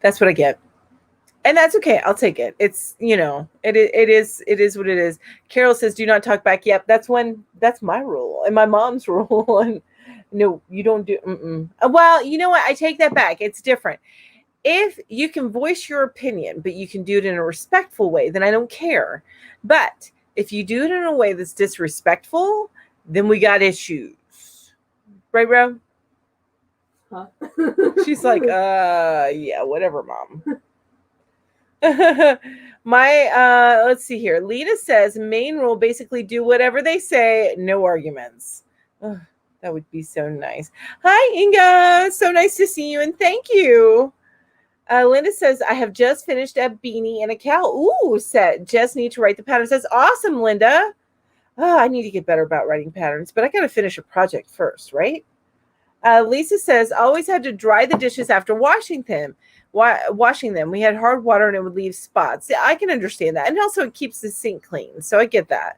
That's what I get. And that's okay. I'll take it. It's, it is what it is. Carol says, do not talk back. Yep. That's my rule and my mom's rule. And no, you don't do. Well, you know what? I take that back. It's different. If you can voice your opinion, but you can do it in a respectful way, then I don't care. But if you do it in a way that's disrespectful, then we got issues. Right, bro? Huh? She's like, yeah, whatever, mom. Let's see here. Lita says, main rule, basically do whatever they say, no arguments. Oh, that would be so nice. Hi, Inga. So nice to see you, and thank you. Linda says, I have just finished a beanie and a cowl. Ooh, set. Just need to write the patterns. That's awesome, Linda. Oh, I need to get better about writing patterns, but I got to finish a project first, right? Lisa says, always had to dry the dishes after washing them. We had hard water and it would leave spots. Yeah, I can understand that. And also it keeps the sink clean. So I get that.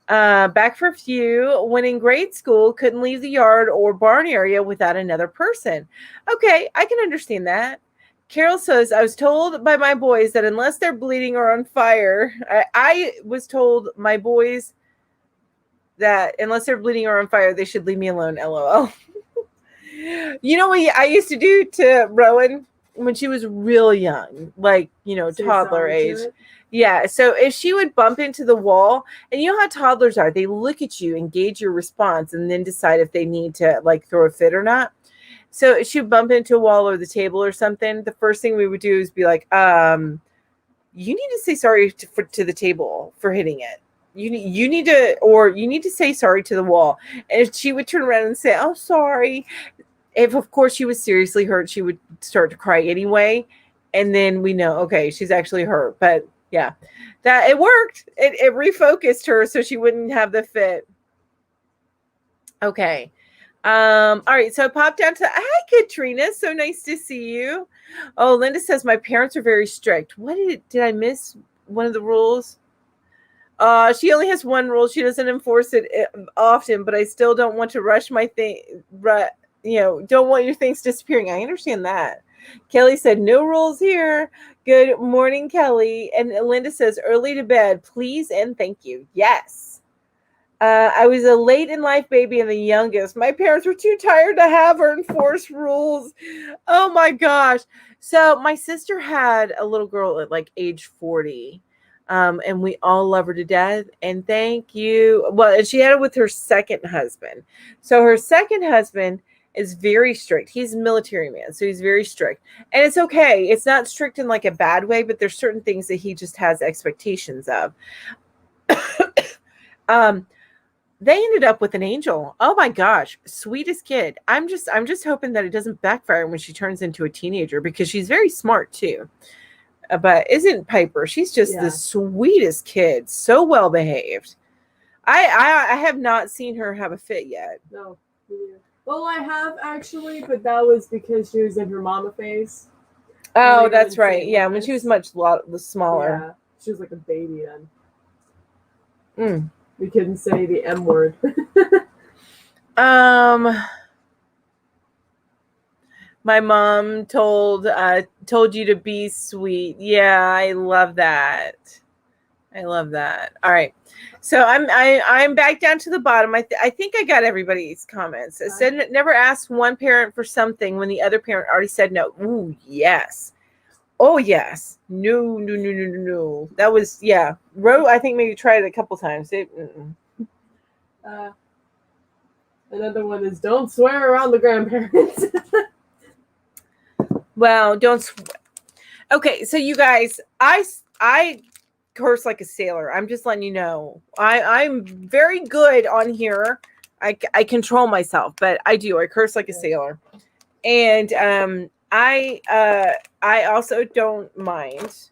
Back for a few. When in grade school, couldn't leave the yard or barn area without another person. Okay, I can understand that. Carol says, I was told by my boys that unless they're bleeding or on fire, I was told my boys that unless they're bleeding or on fire, they should leave me alone. LOL. You know what I used to do to Rowan when she was real young, like, toddler age. Yeah. So if she would bump into the wall, and you know how toddlers are, they look at you and gauge your response and then decide if they need to like throw a fit or not. So if she would bump into a wall or the table or something, the first thing we would do is be like, you need to say sorry to the table for hitting it. You need to say sorry to the wall. And if she would turn around and say, oh, sorry. If, of course, she was seriously hurt, she would start to cry anyway. And then we know, okay, she's actually hurt. But yeah, that it worked. It refocused her so she wouldn't have the fit. Okay. All right. So I popped down to, hi, Katrina. So nice to see you. Oh, Linda says my parents are very strict. What did I miss? One of the rules? She only has one rule. She doesn't enforce it often, but I still don't want to rush my thing. Don't want your things disappearing. I understand that. Kelly said, no rules here. Good morning, Kelly. And Linda says, early to bed, please and thank you. Yes. I was a late in life baby and the youngest. My parents were too tired to have or enforce rules. Oh my gosh. So my sister had a little girl at like age 40. And we all love her to death. And thank you. Well, and she had it with her second husband. So her second husband is very strict. He's a military man, so he's very strict. And it's okay. It's not strict in like a bad way, but there's certain things that he just has expectations of. They ended up with an angel. Oh my gosh, sweetest kid. I'm just hoping that it doesn't backfire when she turns into a teenager, because she's very smart too. But isn't Piper? She's just the sweetest kid. So well behaved. I have not seen her have a fit yet. No. Yeah. Well, I have actually, but that was because she was in her mama phase. Oh, that's right. Yeah, when she was much smaller. Yeah, she was like a baby then. We couldn't say the M word. My mom told you to be sweet. Yeah, I love that. All right. So I'm back down to the bottom. I think I got everybody's comments. It said never ask one parent for something when the other parent already said no. Ooh, yes. Oh, yes. No. That was, yeah. Ro, I think maybe tried it a couple times. Another one is don't swear around the grandparents. Well, don't. Okay, so you guys, I curse like a sailor. I'm just letting you know. I'm very good on here. I control myself, but I do. I curse like a sailor, and I also don't mind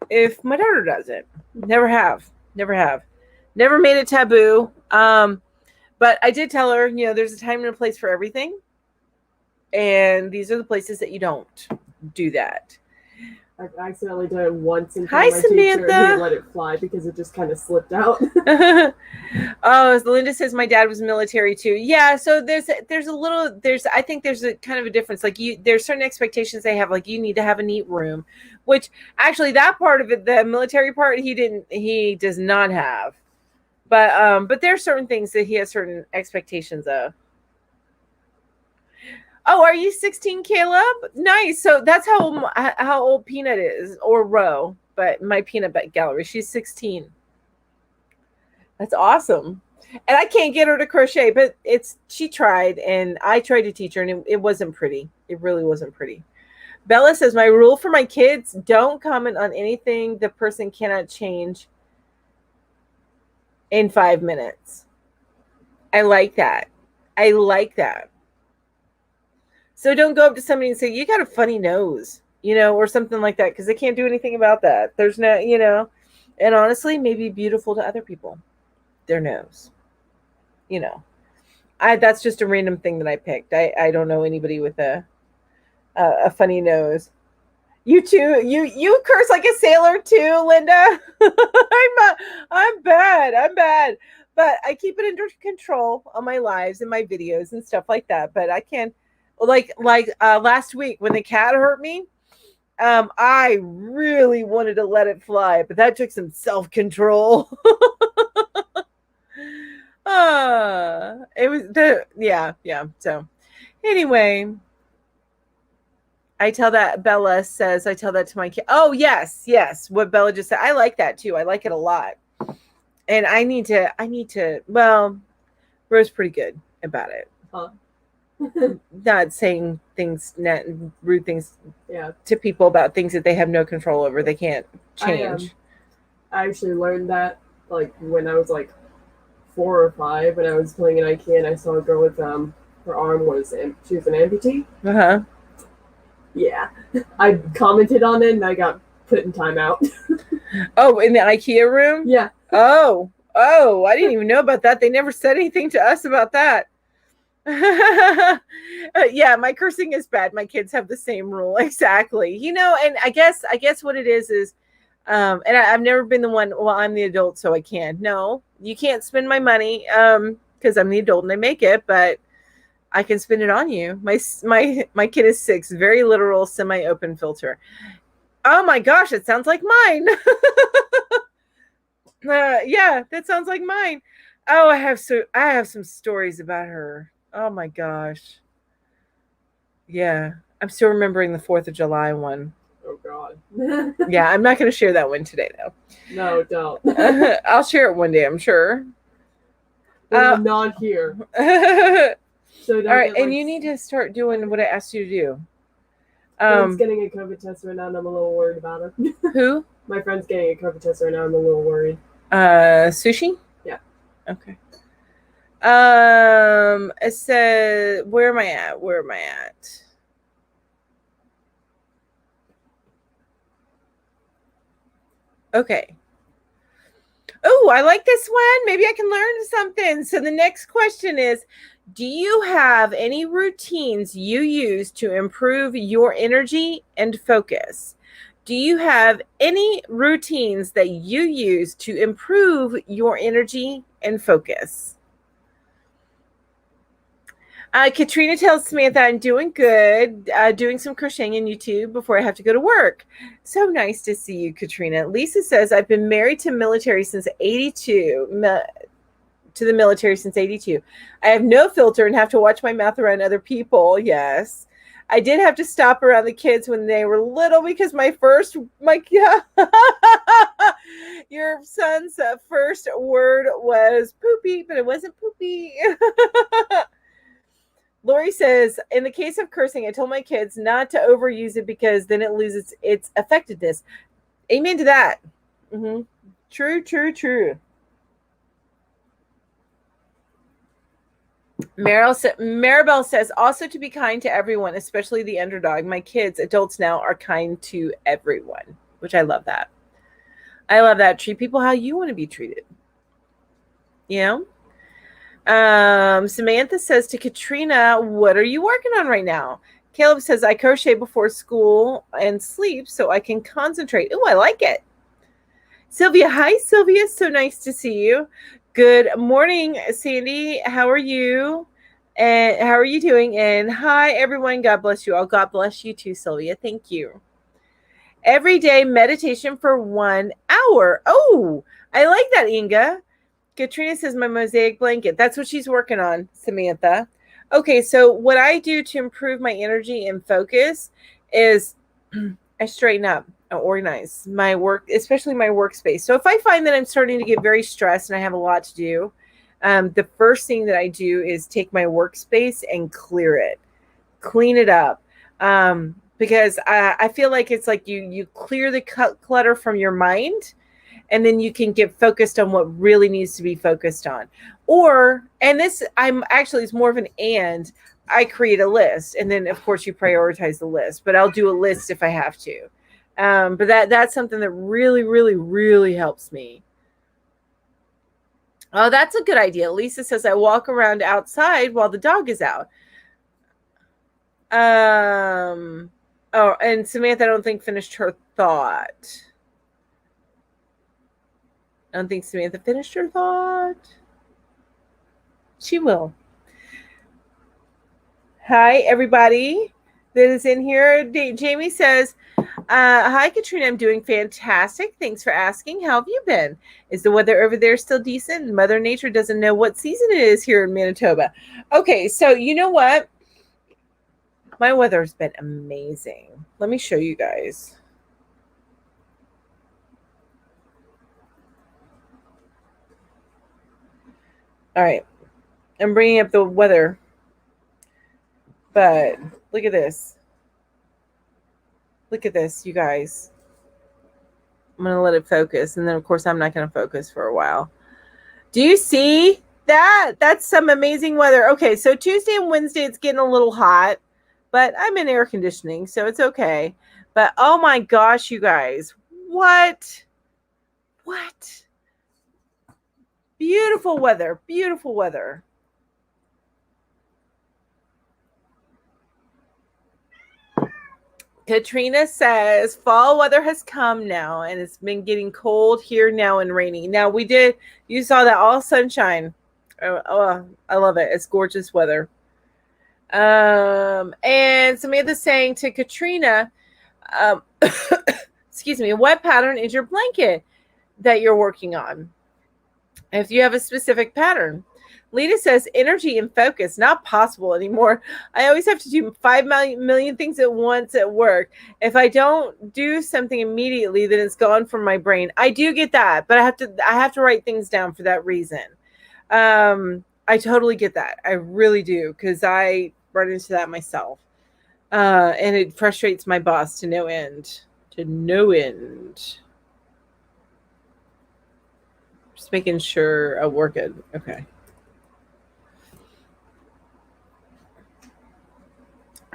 if my daughter does it. Never have. Never made it taboo. But I did tell her, there's a time and a place for everything. And these are the places that you don't do that. I accidentally did it once and hi, Samantha. And let it fly because it just kind of slipped out. Oh, Linda says my dad was military too. Yeah, so I think there's a kind of a difference. Like there's certain expectations they have, like you need to have a neat room, which actually that part of it, the military part, he does not have. But there are certain things that he has certain expectations of. Oh, are you 16, Caleb? Nice. So that's how old Peanut is, or Ro, but my Peanut Gallery. She's 16. That's awesome. And I can't get her to crochet, but she tried, and I tried to teach her, and it wasn't pretty. It really wasn't pretty. Bella says, my rule for my kids, don't comment on anything the person cannot change in 5 minutes. I like that. So don't go up to somebody and say, you got a funny nose, or something like that, because they can't do anything about that. There's no, and honestly, maybe beautiful to other people, their nose, that's just a random thing that I picked. I don't know anybody with a funny nose. You too, you curse like a sailor too, Linda. I'm bad, but I keep it under control on my lives and my videos and stuff like that. But I can't. Like last week when the cat hurt me, I really wanted to let it fly, but that took some self-control. It was yeah. So anyway, I tell that to my kid. Oh, yes. What Bella just said. I like that too. I like it a lot. And I need to, well, Ro's pretty good about it. Huh. not saying things, not rude things Yeah. to people about things that they have no control over. They can't change. I actually learned that like when I was like 4 or 5, when I was playing in IKEA, and I saw a girl with her arm was she was an amputee. Uh-huh. Yeah, I commented on it and I got put in timeout. Oh, in the IKEA room? Yeah. Oh, I didn't even know about that. They never said anything to us about that. Yeah, my cursing is bad. My kids have the same rule. Exactly. You know, and I guess what it is, and I've never been the one, well, I'm the adult, so I can. No, you can't spend my money, because I'm the adult and I make it, but I can spend it on you. My kid is 6, very literal, semi-open filter. Oh my gosh, it sounds like mine. Yeah, that sounds like mine. Oh, I have some stories about her. Oh my gosh. Yeah, I'm still remembering the 4th of July one. Oh God. Yeah, I'm not going to share that one today though. No, don't. I'll share it one day, I'm sure. But I'm not here. So all right, and you need to start doing what I asked you to do. Friend's getting a COVID test right now, and I'm a little worried about her. Who? My friend's getting a COVID test right now. I'm a little worried. Sushi? Yeah. Okay. It says, where am I at? Okay. Oh, I like this one. Maybe I can learn something. So the next question is, do you have any routines you use to improve your energy and focus? Do you have any routines that you use to improve your energy and focus? Katrina tells Samantha, I'm doing good, doing some crocheting in YouTube before I have to go to work. So nice to see you, Katrina. Lisa says, I've been married to military since 82. To the military since 82. I have no filter and have to watch my mouth around other people. Yes. I did have to stop around the kids when they were little because your son's first word was poopy, but it wasn't poopy. Lori says, in the case of cursing, I told my kids not to overuse it because then it loses its effectiveness. Amen to that. Mm-hmm. True. Maribel says, also to be kind to everyone, especially the underdog. My kids, adults now, are kind to everyone, which I love that. I love that. Treat people how you want to be treated. You know? Samantha says to Katrina, what are you working on right now? Caleb says, I crochet before school and sleep so I can concentrate. Oh, I like it. Sylvia, hi, Sylvia. So nice to see you. Good morning, Sandy. How are you? And how are you doing? And hi, everyone. God bless you all. God bless you too, Sylvia. Thank you. Everyday meditation for 1 hour. Oh, I like that, Inga. Katrina says my mosaic blanket. That's what she's working on, Samantha. Okay, so what I do to improve my energy and focus is I straighten up, I organize my work, especially my workspace. So if I find that I'm starting to get very stressed and I have a lot to do, the first thing that I do is take my workspace and clear it, clean it up. Because I feel like it's like you clear the clutter from your mind, and then you can get focused on what really needs to be focused on. And this, I'm actually, it's more of an and, I create a list, and then of course you prioritize the list, but I'll do a list if I have to. But that's something that really helps me. Oh, that's a good idea. Lisa says I walk around outside while the dog is out. Oh, and Samantha, I don't think finished her thought. I don't think Samantha finished her thought. She will. Hi, everybody that is in here. Jamie says, hi, Katrina. I'm doing fantastic. Thanks for asking. How have you been? Is the weather over there still decent? Mother Nature doesn't know what season it is here in Manitoba. Okay, so you know what? My weather's been amazing. Let me show you guys. All right. I'm bringing up the weather. But look at this. Look at this, you guys. I'm going to let it focus. And then, of course, I'm not going to focus for a while. Do you see that? That's some amazing weather. Okay, so Tuesday and Wednesday, it's getting a little hot. But I'm in air conditioning, so it's okay. But, oh, my gosh, you guys. What? What? Beautiful weather. Beautiful weather. Katrina says fall weather has come now and it's been getting cold here now and rainy. Now you saw that all sunshine. Oh, I love it. It's gorgeous weather. And Samantha's saying to Katrina, excuse me, what pattern is your blanket that you're working on? If you have a specific pattern. Lita says energy and focus not possible anymore. I always have to do 5 million things at once at work. If I don't do something immediately, then it's gone from my brain. I do get that, but I have to write things down for that reason. I totally get that. I really do, because I run into that myself. And it frustrates my boss to no end. To no end. Just making sure we're good. Okay.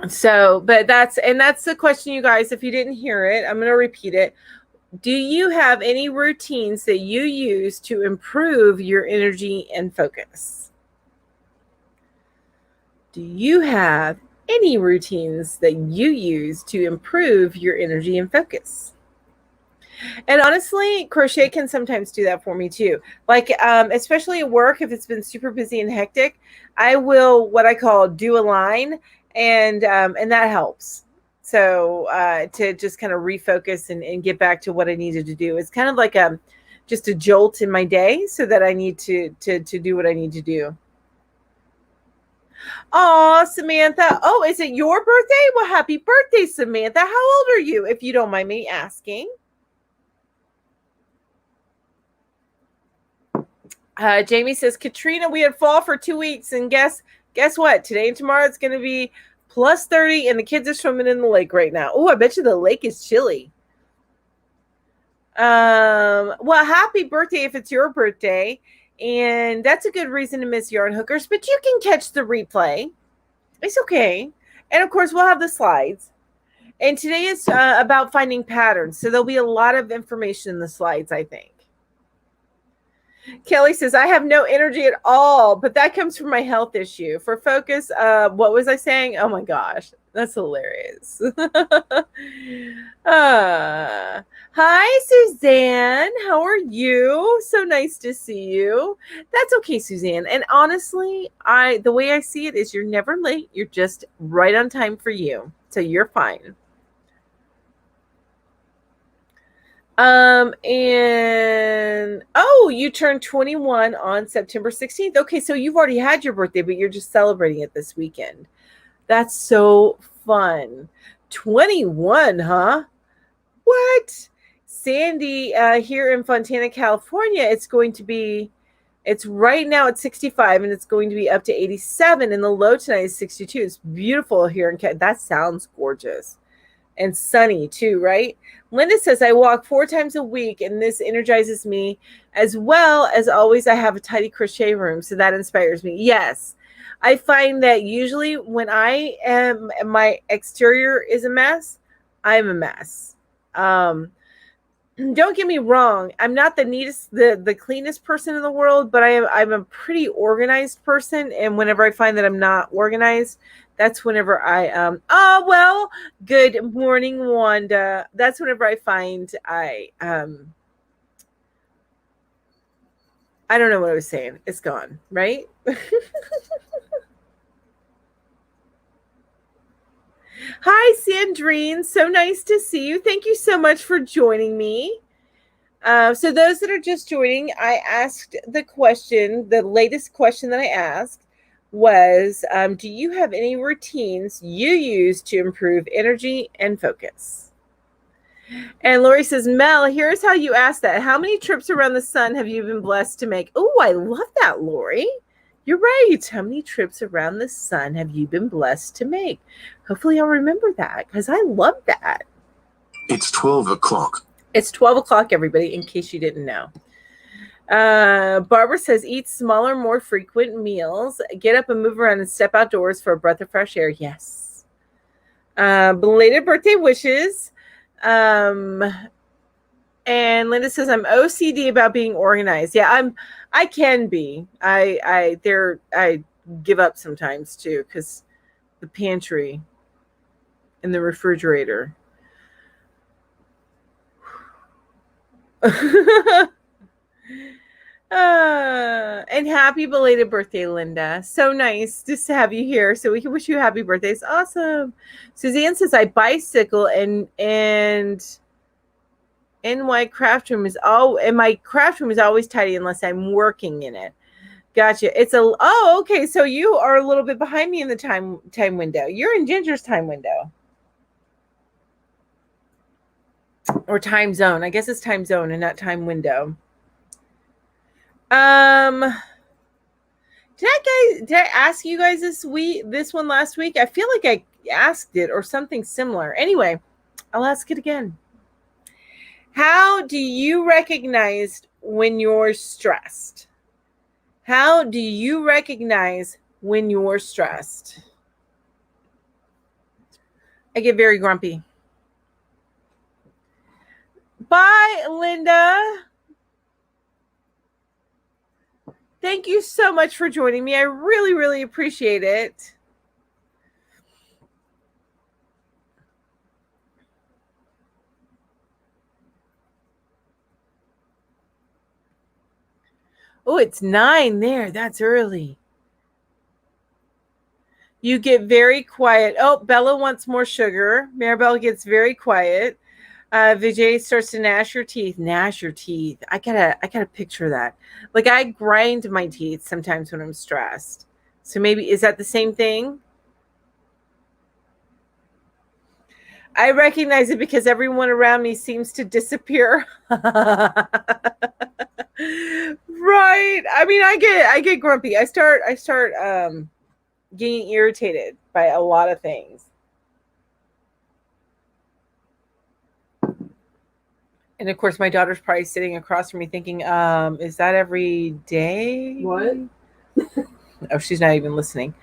So, but that's the question, you guys. If you didn't hear it, I'm going to repeat it. Do you have any routines that you use to improve your energy and focus? Do you have any routines that you use to improve your energy and focus? And honestly, crochet can sometimes do that for me too. Like, especially at work, if it's been super busy and hectic, I will what I call do a line, and that helps. So to just kind of refocus and get back to what I needed to do. It's kind of like just a jolt in my day, so that I need to do what I need to do. Oh, Samantha. Oh, is it your birthday? Well, happy birthday, Samantha. How old are you, if you don't mind me asking? Jamie says, Katrina, we had fall for 2 weeks, and guess what? Today and tomorrow it's going to be plus 30, and the kids are swimming in the lake right now. Oh, I bet you the lake is chilly. Well, happy birthday if it's your birthday, and that's a good reason to miss Yarn Hookers, but you can catch the replay. It's okay. And of course, we'll have the slides. And today is about finding patterns, so there'll be a lot of information in the slides, I think. Kelly says, I have no energy at all, but that comes from my health issue. For focus, what was I saying? Oh my gosh, that's hilarious. Hi, Suzanne. How are you? So nice to see you. That's okay, Suzanne. And honestly, the way I see it is you're never late. You're just right on time for you. So you're fine. And you turned 21 on September 16th. Okay, so you've already had your birthday, but you're just celebrating it this weekend. That's so fun. 21, huh? What? Sandy, here in Fontana, California, it's right now at 65, and it's going to be up to 87, and the low tonight is 62. It's beautiful here in that sounds gorgeous. And sunny too, right? Linda says, I walk 4 times a week, and this energizes me. As well as always, I have a tidy crochet room, so that inspires me. Yes, I find that usually when my exterior is a mess, I'm a mess. Don't get me wrong, I'm not the neatest, the cleanest person in the world, but I'm a pretty organized person, and whenever I find that I'm not organized, that's whenever good morning, Wanda. That's whenever I find I don't know what I was saying. It's gone, right? Hi, Sandrine. So nice to see you. Thank you so much for joining me. So those that are just joining, I asked the latest question that I asked was, do you have any routines you use to improve energy and focus? And Lori says, Mel, here's how you asked that. How many trips around the sun have you been blessed to make? Oh, I love that, Lori. You're right. How many trips around the sun have you been blessed to make? Hopefully I'll remember that because I love that. It's 12 o'clock. It's 12 o'clock, everybody, in case you didn't know. Barbara says, eat smaller, more frequent meals. Get up and move around and step outdoors for a breath of fresh air. Yes. Belated birthday wishes. And Linda says, I'm OCD about being organized. Yeah, I can be. I give up sometimes too, because the pantry and the refrigerator. And happy belated birthday, Linda. So nice just to have you here. So we can wish you a happy birthday. It's awesome. Suzanne says, I bicycle and in my craft room is my craft room is always tidy unless I'm working in it. Gotcha. Okay. So you are a little bit behind me in the time window. You're in Ginger's time window. Or time zone. I guess it's time zone and not time window. Did I ask you guys this one last week? I feel like I asked it or something similar. Anyway, I'll ask it again. How do you recognize when you're stressed? How do you recognize when you're stressed? I get very grumpy. Bye, Linda. Thank you so much for joining me. I really, really appreciate it. Oh, it's 9 there. That's early. You get very quiet. Oh, Bella wants more sugar. Maribel gets very quiet. Vijay starts to gnash your teeth. Gnash your teeth. I gotta picture that. Like I grind my teeth sometimes when I'm stressed. So maybe is that the same thing? I recognize it because everyone around me seems to disappear. Right. I mean, I get grumpy. I start getting irritated by a lot of things. And of course, my daughter's probably sitting across from me thinking, is that every day? What? Oh, she's not even listening.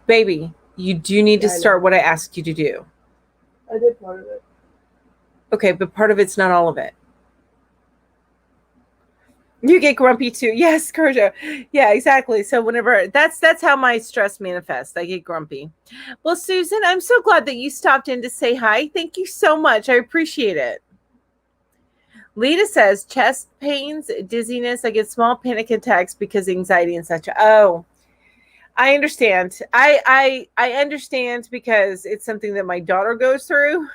Baby, you do need to start what I asked you to do. I did part of it. Okay, but part of it's not all of it. You get grumpy too. Yes, Crochet. Yeah, exactly. So whenever that's how my stress manifests. I get grumpy. Well, Susan, I'm so glad that you stopped in to say hi. Thank you so much. I appreciate it. Lita says chest pains, dizziness. I get small panic attacks because anxiety and such. Oh, I understand. I understand because it's something that my daughter goes through.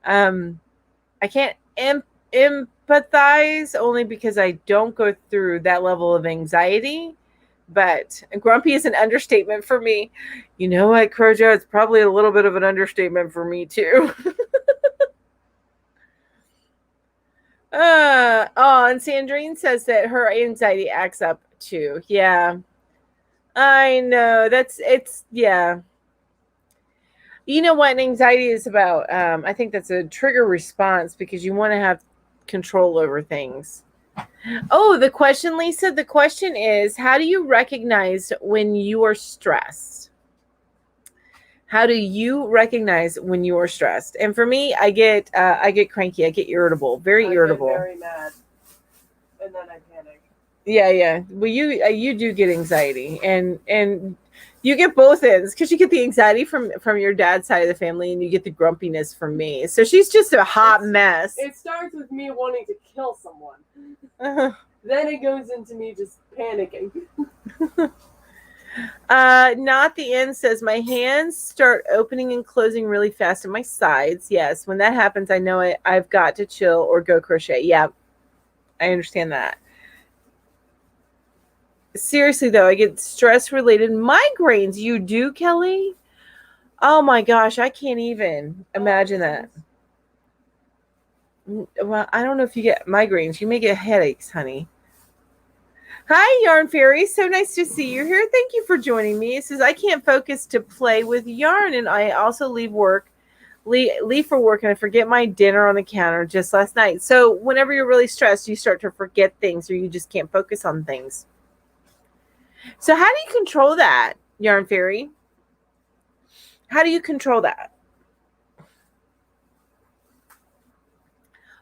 I can't empathize only because I don't go through that level of anxiety. But grumpy is an understatement for me. You know what, Crochet? It's probably a little bit of an understatement for me too. And Sandrine says that her anxiety acts up too. Yeah. I know. Yeah. You know what anxiety is about? I think that's a trigger response because you want to have control over things. Oh, the question, Lisa, the question is, how do you recognize when you are stressed? How do you recognize when you are stressed? And for me, I get cranky. I get irritable, very irritable. I get very mad, and then I panic. Yeah. Well, you do get anxiety, and you get both ends because you get the anxiety from your dad's side of the family, and you get the grumpiness from me. So she's just a hot mess. It starts with me wanting to kill someone. Then it goes into me just panicking. Not the end says my hands start opening and closing really fast at my sides. Yes, when that happens, I know I've got to chill or go crochet. Yeah, I understand that. Seriously though, I get stress related migraines. You do, Kelly? Oh my gosh, I can't even imagine that. Well, I don't know if you get migraines. You may get headaches, honey. Hi, Yarn Fairy. So nice to see you here. Thank you for joining me. It says, I can't focus to play with yarn, and I also leave for work, and I forget my dinner on the counter just last night. So whenever you're really stressed, you start to forget things, or you just can't focus on things. So how do you control that, Yarn Fairy? How do you control that?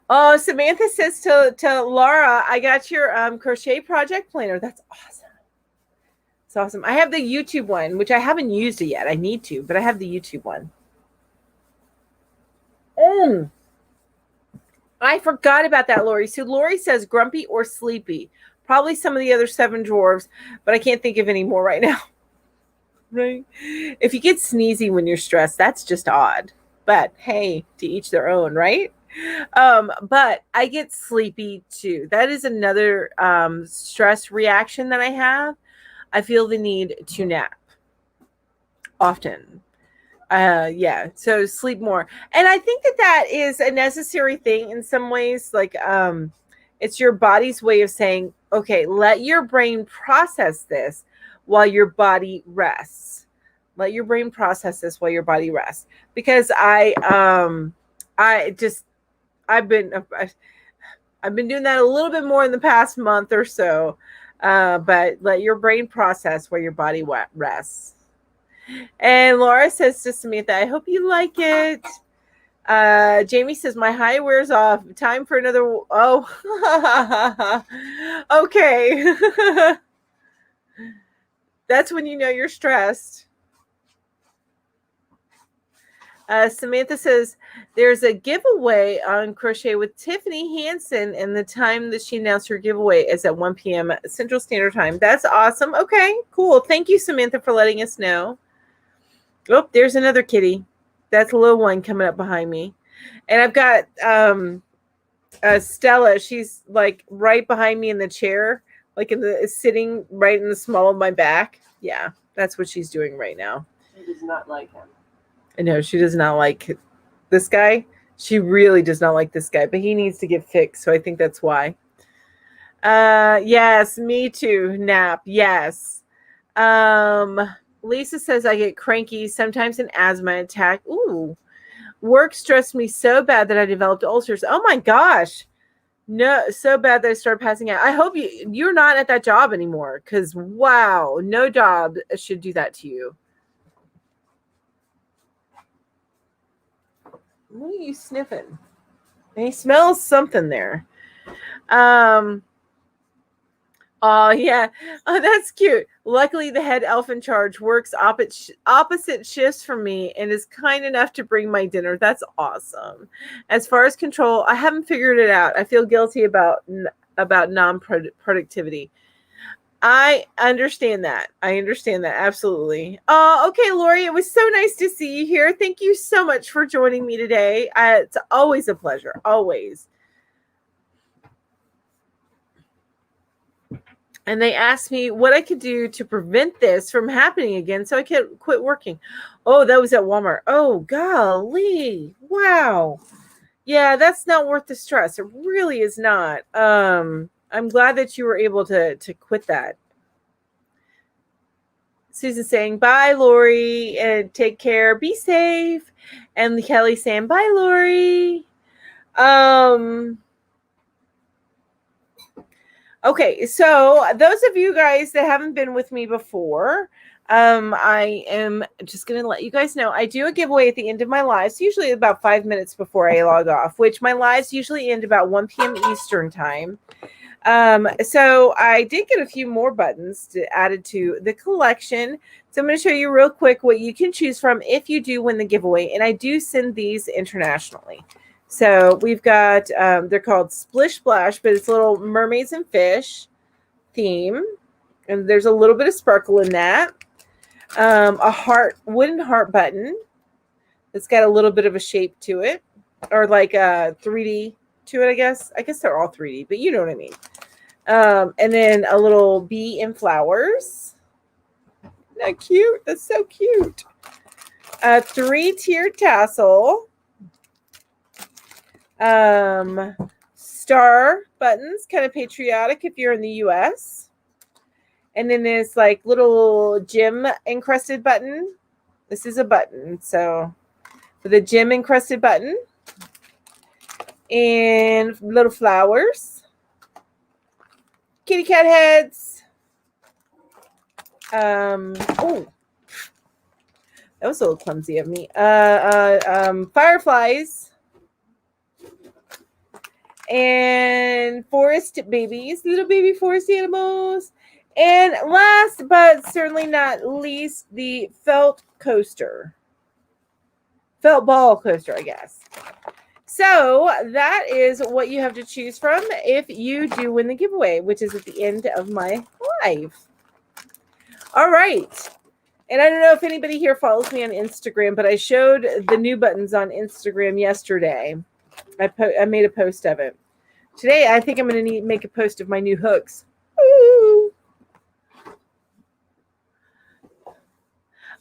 Oh, Samantha says to Laura, I got your crochet project planner. That's awesome. It's awesome. I have the YouTube one, which I haven't used it yet. I need to, but I have the YouTube one. I forgot about that, Lori. So Lori says grumpy or sleepy. Probably some of the other 7 dwarves, but I can't think of any more right now. Right? If you get sneezy when you're stressed, that's just odd. But hey, to each their own, right? But I get sleepy too. That is another stress reaction that I have. I feel the need to nap often. Yeah, so sleep more. And I think that is a necessary thing in some ways. Like it's your body's way of saying, okay, let your brain process this while your body rests. Let your brain process this while your body rests. Because I've been doing that a little bit more in the past month or so. But let your brain process while your body rests. And Laura says to Samantha, I hope you like it. Jamie says, my high wears off. Time for another. Oh, okay. That's when you know you're stressed. Samantha says, there's a giveaway on Crochet with Tiffany Hansen, and the time that she announced her giveaway is at 1 p.m. Central Standard Time. That's awesome. Okay, cool. Thank you, Samantha, for letting us know. Oh, there's another kitty. That's a little one coming up behind me. And I've got Stella. She's like right behind me in the chair, like sitting right in the small of my back. Yeah, that's what she's doing right now. She does not like him. I know she does not like this guy. She really does not like this guy, but he needs to get fixed. So I think that's why. Yes, me too. Nap. Yes. Lisa says I get cranky, sometimes an asthma attack. Ooh. Work stressed me so bad that I developed ulcers. Oh my gosh. No, so bad that I started passing out. I hope you're not at that job anymore, because wow, no job should do that to you. What are you sniffing? He smells something there. Oh, yeah. Oh, that's cute. Luckily, the head elf in charge works opposite shifts from me and is kind enough to bring my dinner. That's awesome. As far as control, I haven't figured it out. I feel guilty about non-productivity. I understand that. Absolutely. Oh, okay, Lori. It was so nice to see you here. Thank you so much for joining me today. It's always a pleasure. Always. And they asked me what I could do to prevent this from happening again so I could quit working. Oh, that was at Walmart. Oh, golly. Wow. Yeah, that's not worth the stress. It really is not. I'm glad that you were able to quit that. Susan saying, bye, Lori, and take care. Be safe. And Kelly saying, bye, Lori. Okay, so those of you guys that haven't been with me before, I am just going to let you guys know I do a giveaway at the end of my lives, usually about 5 minutes before I log off, which my lives usually end about 1 p.m. Eastern time. So I did get a few more buttons added to the collection. So I'm going to show you real quick what you can choose from if you do win the giveaway. And I do send these internationally. So we've got, they're called Splish Splash, but it's little mermaids and fish theme. And there's a little bit of sparkle in that. A wooden heart button. It's got a little bit of a shape to it, or like a 3D to it, I guess. I guess they're all 3D, but you know what I mean. And then a little bee and flowers. Isn't that cute? That's so cute. A 3-tiered tassel. Star buttons, kind of patriotic if you're in the US. And then this like little gem encrusted button. This is a button. So for the gem encrusted button and little flowers, kitty cat heads. Oh, that was a little clumsy of me. Fireflies and forest babies, little baby forest animals. And last but certainly not least, the felt coaster. Felt ball coaster, I guess. So that is what you have to choose from if you do win the giveaway, which is at the end of my live. All right. And I don't know if anybody here follows me on Instagram, but I showed the new buttons on Instagram yesterday. I made a post of it. Today, I think I'm going to make a post of my new hooks. Ooh.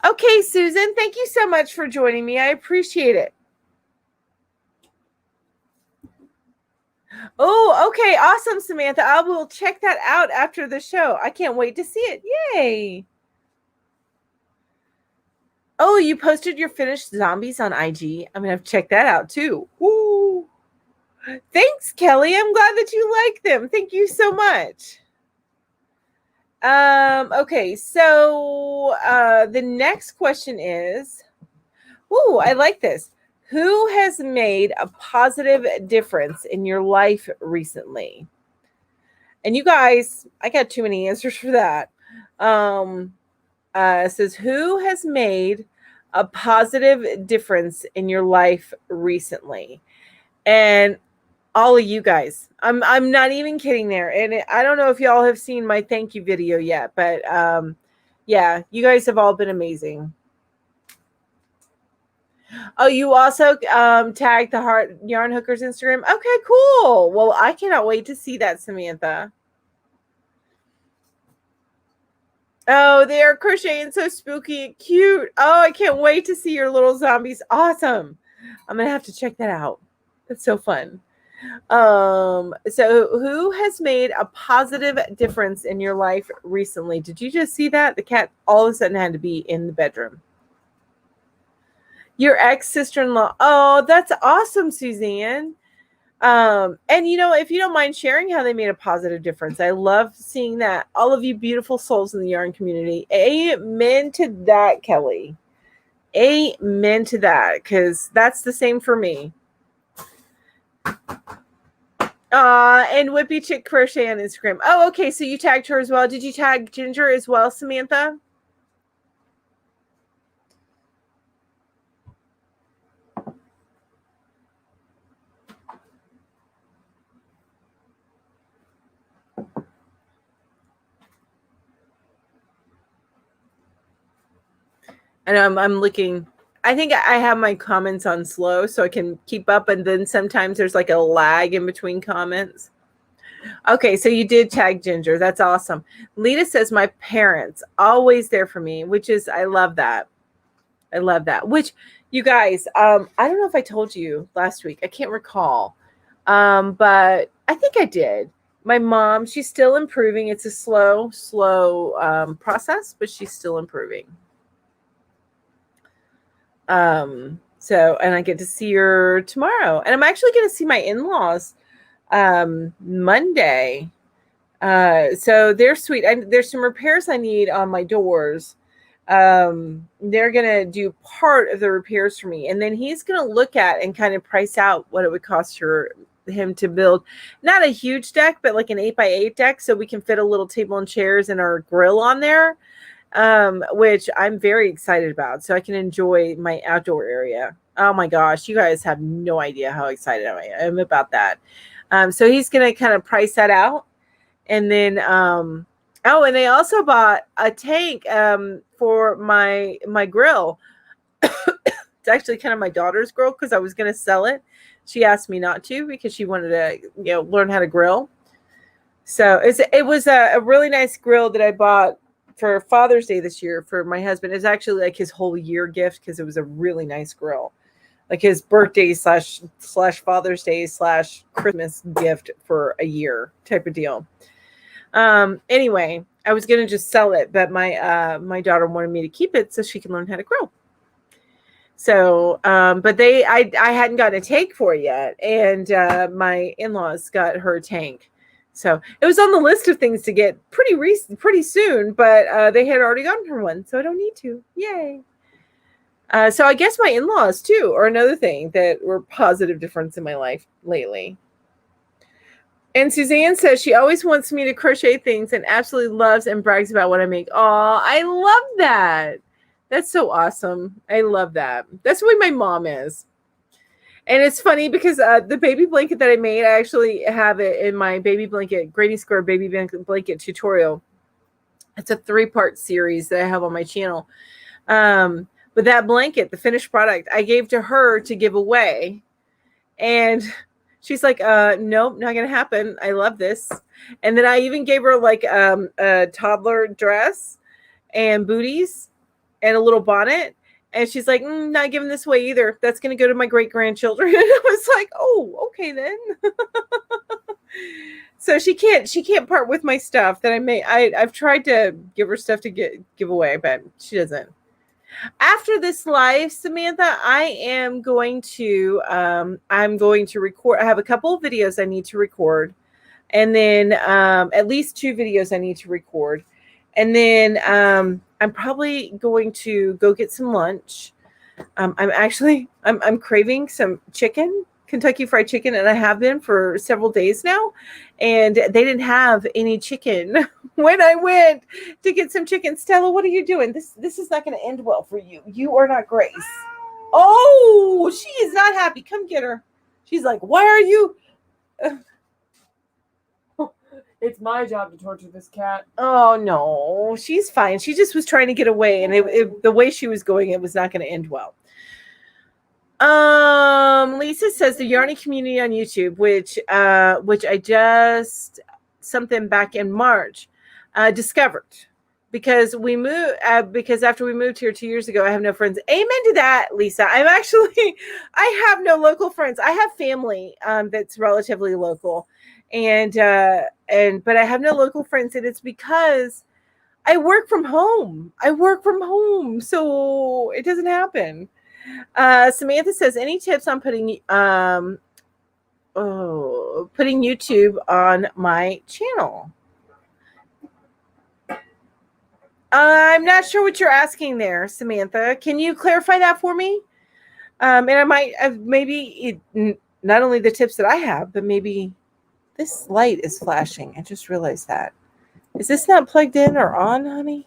Okay, Susan, thank you so much for joining me. I appreciate it. Oh, okay. Awesome, Samantha. I will check that out after the show. I can't wait to see it. Yay. Oh, you posted your finished zombies on IG. I'm going to have to check that out too. Woo. Thanks, Kelly. I'm glad that you like them. Thank you so much. Okay, so the next question is, ooh, I like this. Who has made a positive difference in your life recently? And you guys, I got too many answers for that. It says, who has made a positive difference in your life recently? And all of you guys, I'm not even kidding there. And I don't know if y'all have seen my thank you video yet, but yeah, you guys have all been amazing. Oh, you also tagged the Heart Yarn Hookers Instagram. Okay, cool. Well, I cannot wait to see that, Samantha. Oh, they are crocheting so spooky and cute. Oh, I can't wait to see your little zombies. Awesome. I'm going to have to check that out. That's so fun. So who has made a positive difference in your life recently? Did you just see that? The cat all of a sudden had to be in the bedroom. Your ex-sister-in-law. Oh, that's awesome, Suzanne. And you know, if you don't mind sharing how they made a positive difference, I love seeing that. All of you beautiful souls in the yarn community. Amen to that, Kelly. Amen to that, because that's the same for me. And Whippy Chick Crochet on Instagram. Oh, okay. So you tagged her as well. Did you tag Ginger as well, Samantha? And I'm looking. I think I have my comments on slow so I can keep up. And then sometimes there's like a lag in between comments. Okay, so you did tag Ginger. That's awesome. Lita says, my parents always there for me, which is, I love that. I love that. Which, you guys, I don't know if I told you last week. I can't recall. But I think I did. My mom, she's still improving. It's a slow process, but she's still improving. So, and I get to see her tomorrow. And I'm actually going to see my in-laws Monday. So they're sweet. There's some repairs I need on my doors. They're gonna do part of the repairs for me, and then he's gonna look at and kind of price out what it would cost for him to build not a huge deck, but like an 8x8 deck, so we can fit a little table and chairs and our grill on there, which I'm very excited about, so I can enjoy my outdoor area. Oh my gosh, you guys have no idea how excited I am about that. So he's gonna kind of price that out. And then, oh, and they also bought a tank for my grill. It's actually kind of my daughter's grill because I was going to sell it. She asked me not to because she wanted to, learn how to grill. So it was a really nice grill that I bought for Father's Day this year for my husband. It's actually like his whole year gift because it was a really nice grill. Like his birthday slash Father's Day / Christmas gift for a year type of deal. Anyway, I was going to just sell it, but my daughter wanted me to keep it so she can learn how to grow. So, but I hadn't gotten a tank for it yet. And my in-laws got her a tank. So it was on the list of things to get pretty soon, but they had already gotten her one. So I don't need to. Yay. So I guess my in-laws too are another thing that were positive difference in my life lately. And Suzanne says she always wants me to crochet things and absolutely loves and brags about what I make. Oh, I love that. That's so awesome. I love that. That's the way my mom is. And it's funny because the baby blanket that I made, I actually have it in my baby blanket, Granny Square baby blanket tutorial. It's a 3-part series that I have on my channel. But that blanket, the finished product, I gave to her to give away. And she's like, nope, not going to happen. I love this. And then I even gave her like a toddler dress and booties and a little bonnet. And she's like, not giving this away either. That's going to go to my great-grandchildren. And I was like, oh, okay then. So she can't part with my stuff that I made. I've tried to give her stuff to give away, but she doesn't. After this live, Samantha, I am going to record. I have a couple of videos I need to record, and then at least 2 videos I need to record. And then I'm probably going to go get some lunch. I'm craving some chicken, Kentucky Fried Chicken, and I have been for several days now. And they didn't have any chicken when I went to get some chicken. Stella, what are you doing? This is not going to end well for you. You are not Grace. Oh, she is not happy. Come get her. She's like, why are you? It's my job to torture this cat. Oh, no. She's fine. She just was trying to get away. And the way she was going, it was not going to end well. Lisa says the Yarny community on YouTube, which I just something back in March discovered because after we moved here 2 years ago, I have no friends. Amen to that, Lisa. I have no local friends. I have family that's relatively local, but I have no local friends, and it's because I work from home. So it doesn't happen. Samantha says, any tips on putting YouTube on my channel? I'm not sure what you're asking there, Samantha. Can you clarify that for me? And I might have not only the tips that I have, but maybe this light is flashing. I just realized that. Is this not plugged in or on, honey?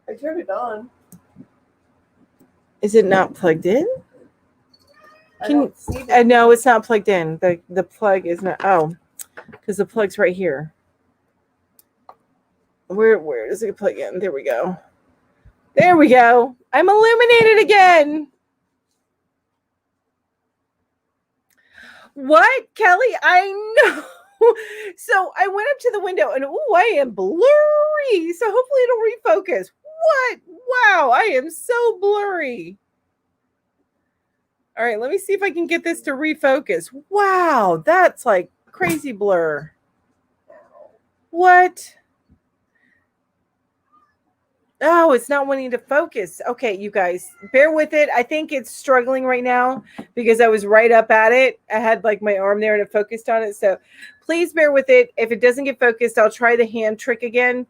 I turned it on. Is it not plugged in? No, it's not plugged in. The plug is not. Oh, because the plug's right here. Where does it plug in? There we go. There we go. I'm illuminated again. What, Kelly? I know. So I went up to the window and I am blurry. So hopefully it'll refocus. What? Wow, I am so blurry. All right, let me see if I can get this to refocus. Wow, that's like crazy blur. What? Oh, it's not wanting to focus. Okay, you guys, bear with it. I think it's struggling right now because I was right up at it. I had like my arm there and it focused on it. So please bear with it. If it doesn't get focused, I'll try the hand trick again.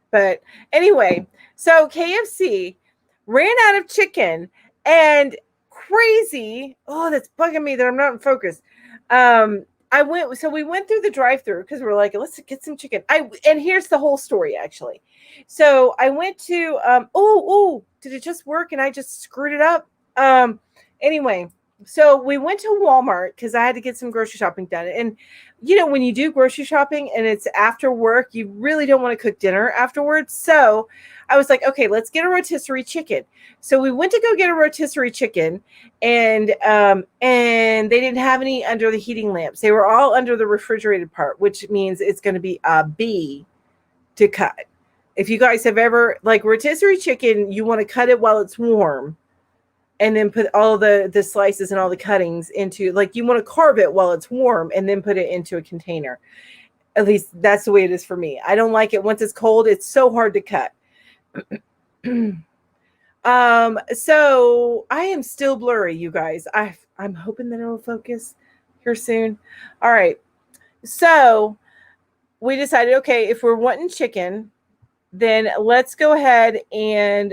But anyway, so KFC ran out of chicken and crazy. Oh, that's bugging me that I'm not in focus. We went through the drive-through because we're like, let's get some chicken. And here's the whole story actually. So I went to, did it just work? And I just screwed it up. Anyway, so we went to Walmart because I had to get some grocery shopping done. And when you do grocery shopping and it's after work, you really don't want to cook dinner afterwards. So I was like, okay, let's get a rotisserie chicken. So we went to go get a rotisserie chicken, and they didn't have any under the heating lamps. They were all under the refrigerated part, which means it's going to be a B to cut. If you guys have ever, like rotisserie chicken, you want to cut it while it's warm and then put all the slices and all the cuttings into, like you want to carve it while it's warm and then put it into a container. At least that's the way it is for me. I don't like it once it's cold. It's so hard to cut. So I am still blurry, you guys. I'm hoping that it'll focus here soon. All right. So we decided, okay, if we're wanting chicken, then let's go ahead and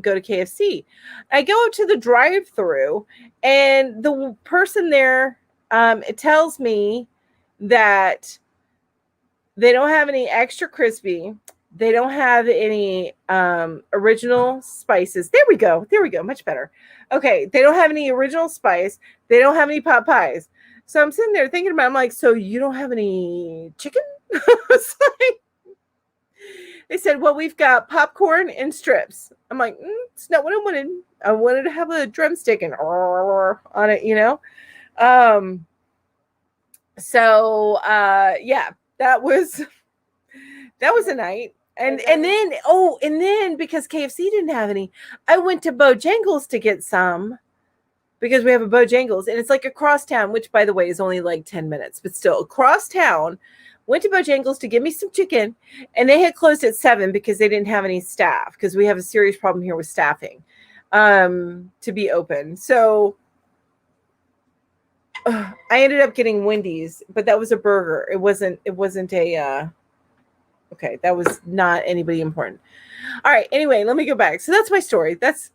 go to KFC. I go up to the drive-through, and the person there it tells me that they don't have any extra crispy. They don't have any original spices. There we go. Much better. Okay. They don't have any original spice. They don't have any pot pies. So I'm sitting there thinking about it. I'm like, so you don't have any chicken? It's like, they said, well, we've got popcorn and strips. I'm like, it's not what I wanted. I wanted to have a drumstick and on it, you know? So yeah, that was a night. And then because KFC didn't have any, I went to Bojangles to get some because we have a Bojangles, and it's like across town, which by the way is only like 10 minutes, but still across town. Went to Bojangles to get me some chicken, and they had closed at 7 because they didn't have any staff, because we have a serious problem here with staffing to be open. So I ended up getting Wendy's, but that was a burger. It wasn't a okay, that was not anybody important. All right, anyway, let me go back. So that's my story. That's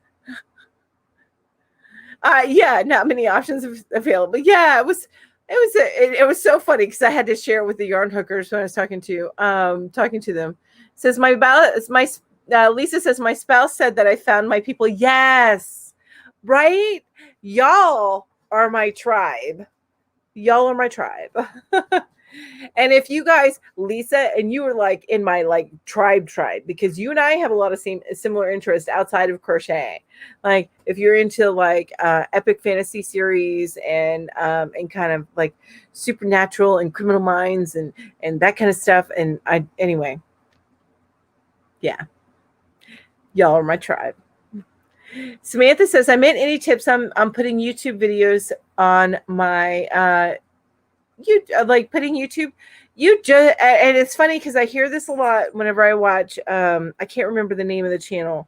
yeah, not many options available. Yeah, it was so funny because I had to share it with the yarn hookers when I was talking to them. It says Lisa says my spouse said that I found my people. Yes, right? Y'all are my tribe. And if you guys, Lisa, and you were like in my like tribe, because you and I have a lot of similar interests outside of crochet. Like if you're into like epic fantasy series and kind of like supernatural and Criminal Minds and that kind of stuff. And anyway, yeah, y'all are my tribe. Samantha says, I meant any tips. I'm putting YouTube videos on my you like putting YouTube. You just, and it's funny because I hear this a lot whenever I watch. I can't remember the name of the channel.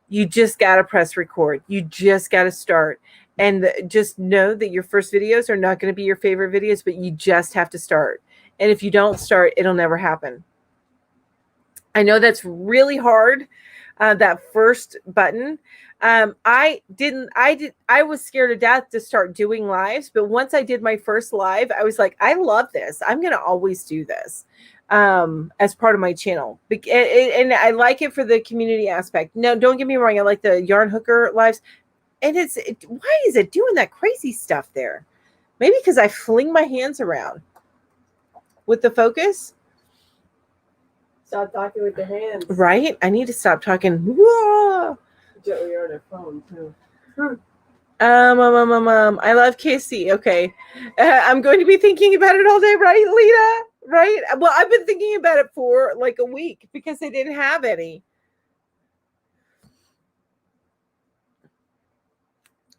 You just got to press record. You just got to start, and just know that your first videos are not going to be your favorite videos, but you just have to start. And if you don't start, it'll never happen. I know that's really hard. That first button. I was scared to death to start doing lives, but once I did my first live, I was like, I love this. I'm going to always do this as part of my channel. And I like it for the community aspect. No, don't get me wrong. I like the yarn hooker lives. And why is it doing that crazy stuff there? Maybe because I fling my hands around with the focus. Stop talking with your hands. Right? I need to stop talking. Whoa! You're on your phone too. I love KC. Okay. I'm going to be thinking about it all day, right, Lita? Right? Well, I've been thinking about it for like a week because they didn't have any.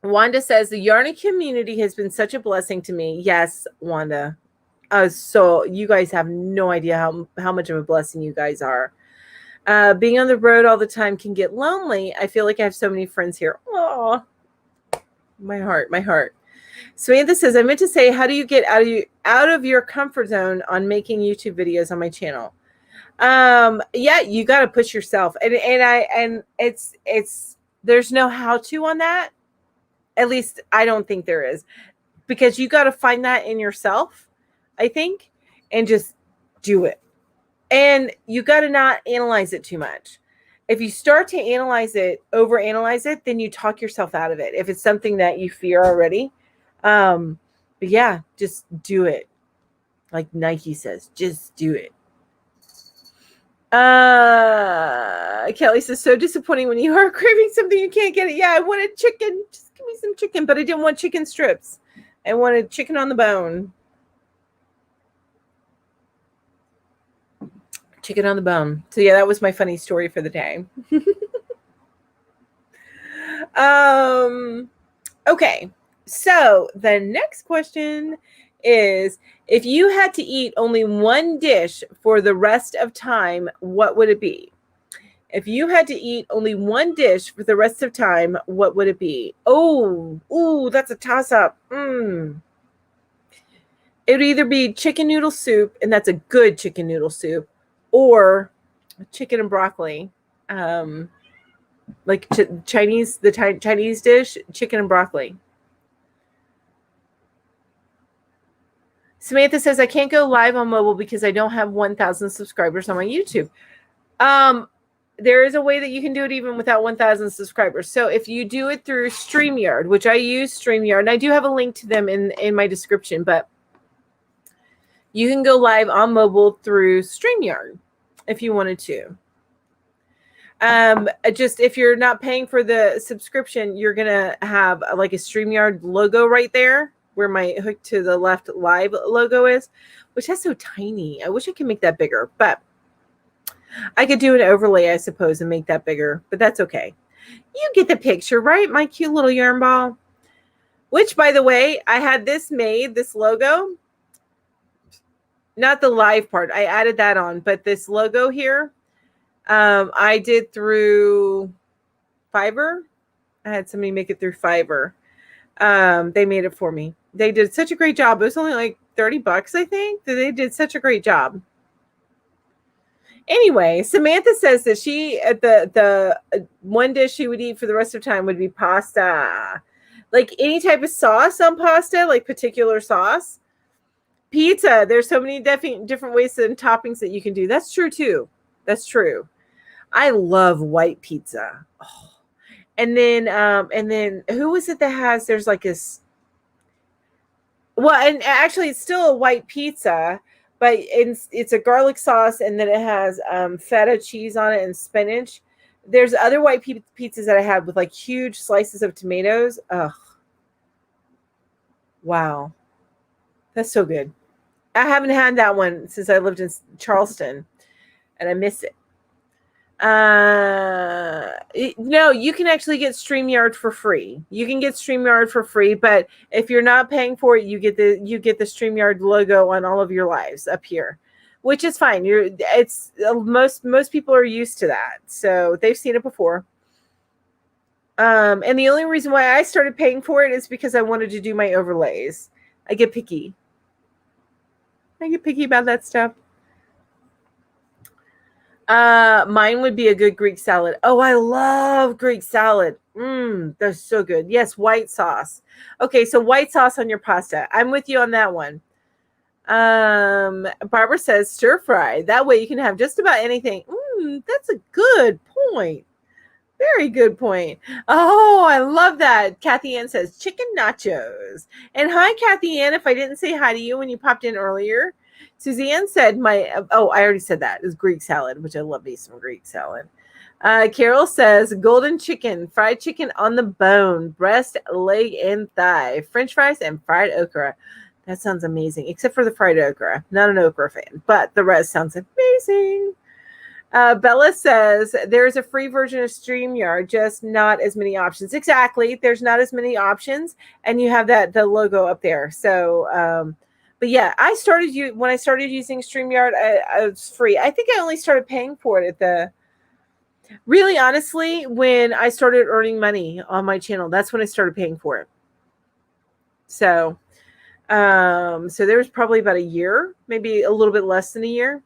Wanda says the yarning community has been such a blessing to me. Yes, Wanda. So you guys have no idea how much of a blessing you guys are. Being on the road all the time can get lonely. I feel like I have so many friends here. Oh, my heart. Samantha says, I meant to say, how do you get out of your comfort zone on making YouTube videos on my channel? Yeah, you got to push yourself. And there's no how to on that. At least I don't think there is, because you got to find that in yourself, I think, and just do it. And you got to not analyze it too much. If you start to overanalyze it, then you talk yourself out of it. If it's something that you fear already. But yeah, just do it. Like Nike says, just do it. Kelly says, so disappointing when you are craving something you can't get it. Yeah, I wanted chicken. Just give me some chicken, but I didn't want chicken strips. I wanted chicken on the bone. Chicken on the bone. So yeah, that was my funny story for the day. Okay. So the next question is if you had to eat only one dish for the rest of time, what would it be? If you had to eat only one dish for the rest of time, what would it be? Oh, ooh, that's a toss-up. It would either be chicken noodle soup, and that's a good chicken noodle soup, or chicken and broccoli. Like Chinese dish, chicken and broccoli. Samantha says, I can't go live on mobile because I don't have 1,000 subscribers on my YouTube. There is a way that you can do it even without 1,000 subscribers. So if you do it through StreamYard, which I use StreamYard, and I do have a link to them in my description, but you can go live on mobile through StreamYard if you wanted to. Just if you're not paying for the subscription, you're going to have like a StreamYard logo right there where my hook to the left live logo is, which is so tiny. I wish I could make that bigger, but I could do an overlay, I suppose, and make that bigger, but that's okay. You get the picture, right? My cute little yarn ball, which, by the way, I had this made, this logo, not the live part. I added that on, but this logo here, I did through Fiverr. I had somebody make it through Fiverr. They made it for me. They did such a great job. It was only like $30, I think. They did such a great job. Anyway, Samantha says that she the one dish she would eat for the rest of the time would be pasta. Like any type of sauce on pasta, like particular sauce. Pizza, there's so many different ways and toppings that you can do. That's true too. That's true. I love white pizza. Oh. And then who is it that has, there's like this, well, and actually it's still a white pizza, but it's a garlic sauce, and then it has feta cheese on it and spinach. There's other white pizzas that I had with like huge slices of tomatoes. Ugh. Wow. That's so good. I haven't had that one since I lived in Charleston, and I miss it. No, you can actually get StreamYard for free. You can get StreamYard for free, but if you're not paying for it, you get the StreamYard logo on all of your lives up here, which is fine. Most people are used to that, so they've seen it before. And the only reason why I started paying for it is because I wanted to do my overlays. I get picky. About that stuff. Mine would be a good Greek salad. Oh, I love Greek salad. That's so good. Yes, white sauce. Okay, so white sauce on your pasta. I'm with you on that one. Barbara says stir fry. That way you can have just about anything. That's a good point. Very good point. Oh, I love that. Kathy Ann says chicken nachos. And hi, Kathy Ann. If I didn't say hi to you when you popped in earlier, Suzanne said I already said that. Is Greek salad, which I love me some Greek salad. Carol says golden chicken, fried chicken on the bone, breast, leg, and thigh, French fries, and fried okra. That sounds amazing, except for the fried okra. Not an okra fan, but the rest sounds amazing. Bella says there's a free version of StreamYard, just not as many options. Exactly. There's not as many options, and you have the logo up there. So, but yeah, when I started using StreamYard, I was free. I think I only started paying for it really honestly, when I started earning money on my channel. That's when I started paying for it. So, so there was probably about a year, maybe a little bit less than a year.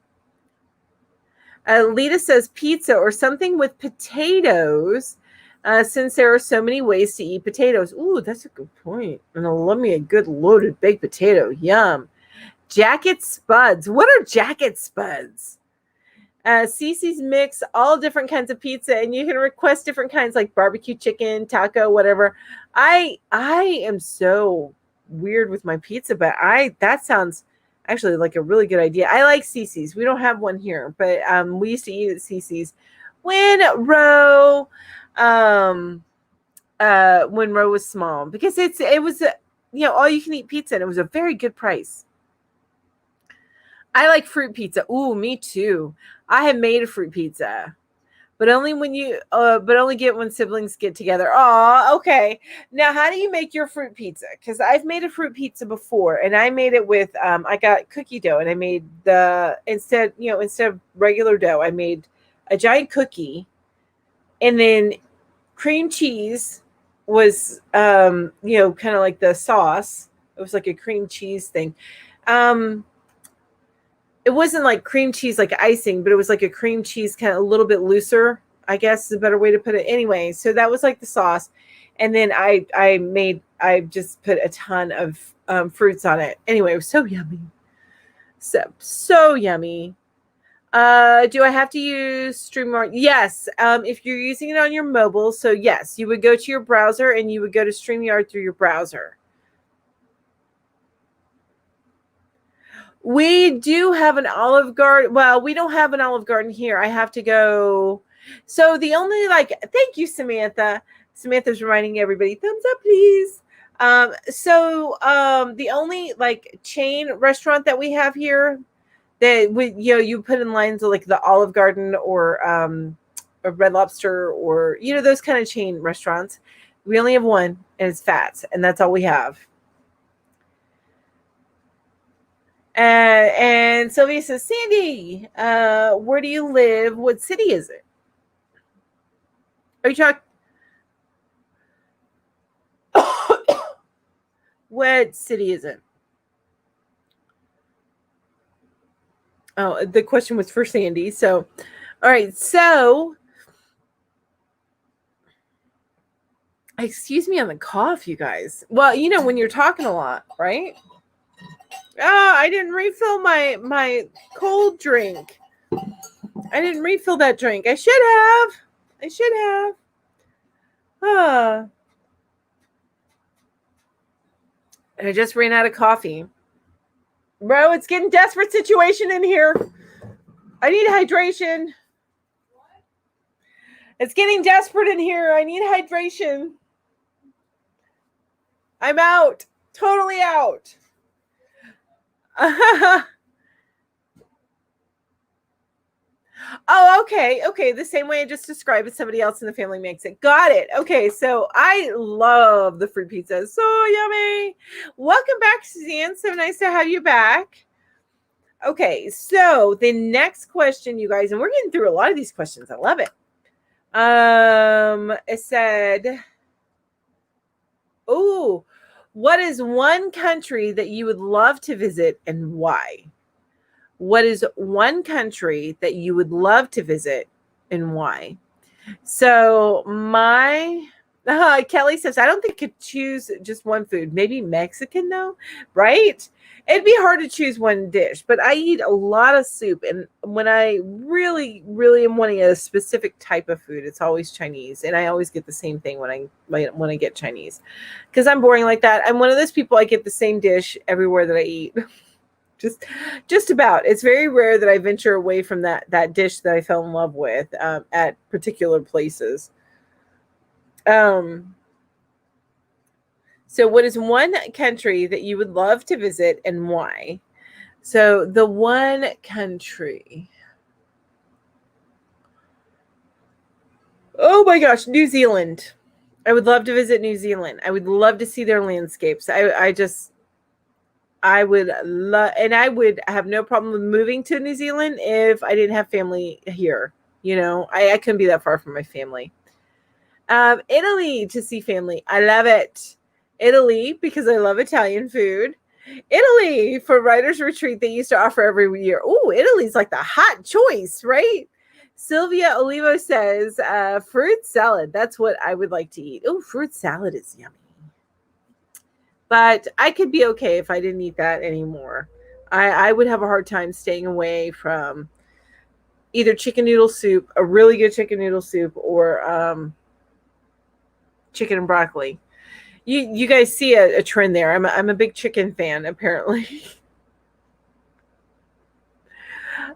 Lita says pizza or something with potatoes, since there are so many ways to eat potatoes. Ooh, that's a good point. And I love me a good loaded baked potato. Yum. Jacket spuds. What are jacket spuds? Cece's mix all different kinds of pizza, and you can request different kinds like barbecue chicken, taco, whatever. I am so weird with my pizza, but that sounds actually like a really good idea. I like Cece's. We don't have one here, but we used to eat at Cece's when Roe was small, because it was all you can eat pizza, and it was a very good price. I like fruit pizza. Ooh, me too. I have made a fruit pizza, but only when but only get when siblings get together. Oh, okay. Now, how do you make your fruit pizza? Because I've made a fruit pizza before, and I made it with I got cookie dough, and I made instead of regular dough, I made a giant cookie, and then cream cheese was kind of like the sauce. It was like a cream cheese thing. It wasn't like cream cheese like icing, but it was like a cream cheese kind of a little bit looser, I guess is a better way to put it. Anyway, so that was like the sauce. And then I just put a ton of fruits on it. Anyway, it was so yummy. So yummy. Do I have to use StreamYard? Yes. If you're using it on your mobile, so yes, you would go to your browser and you would go to StreamYard through your browser. We do have an Olive Garden. Well, we don't have an Olive Garden here. I have to go. So the only thank you, Samantha. Samantha's reminding everybody, thumbs up, please. The only chain restaurant that we have here that you put in lines of like the Olive Garden or Red Lobster or those kind of chain restaurants. We only have one, and it's Fats, and that's all we have. And Sylvia says, Sandy, where do you live? What city is it? Are you talking? What city is it? Oh, the question was for Sandy. So, all right. So, excuse me on the cough, you guys. Well, when you're talking a lot, right? Oh, I didn't refill my cold drink. I didn't refill that drink. I should have. And I just ran out of coffee. Bro, it's getting desperate situation in here. I need hydration. It's getting desperate in here. I need hydration. I'm out. Totally out. Oh, okay. Okay. The same way I just described it, somebody else in the family makes it. Got it. Okay. So I love the fruit pizza. So yummy. Welcome back, Suzanne. So nice to have you back. Okay. So the next question, you guys, and we're getting through a lot of these questions. I love it. It said, oh, what is one country that you would love to visit and why? What is one country that you would love to visit and why? So Kelly says, I don't think I could choose just one food. Maybe Mexican though, right? It'd be hard to choose one dish, but I eat a lot of soup. And when I really, really am wanting a specific type of food, it's always Chinese. And I always get the same thing when I get Chinese because I'm boring like that. I'm one of those people, I get the same dish everywhere that I eat. Just about. It's very rare that I venture away from that dish that I fell in love with at particular places. So what is one country that you would love to visit and why? So the one country. Oh my gosh, New Zealand. I would love to visit New Zealand. I would love to see their landscapes. I would love, and I would have no problem with moving to New Zealand if I didn't have family here. I couldn't be that far from my family. Italy to see family. I love it. Italy because I love Italian food. Italy for writer's retreat they used to offer every year. Oh, Italy's like the hot choice, right? Sylvia Olivo says fruit salad. That's what I would like to eat. Oh, fruit salad is yummy. But I could be okay if I didn't eat that anymore. I would have a hard time staying away from either chicken noodle soup, a really good chicken noodle soup, or chicken and broccoli. You guys see a trend there. I'm a big chicken fan, apparently.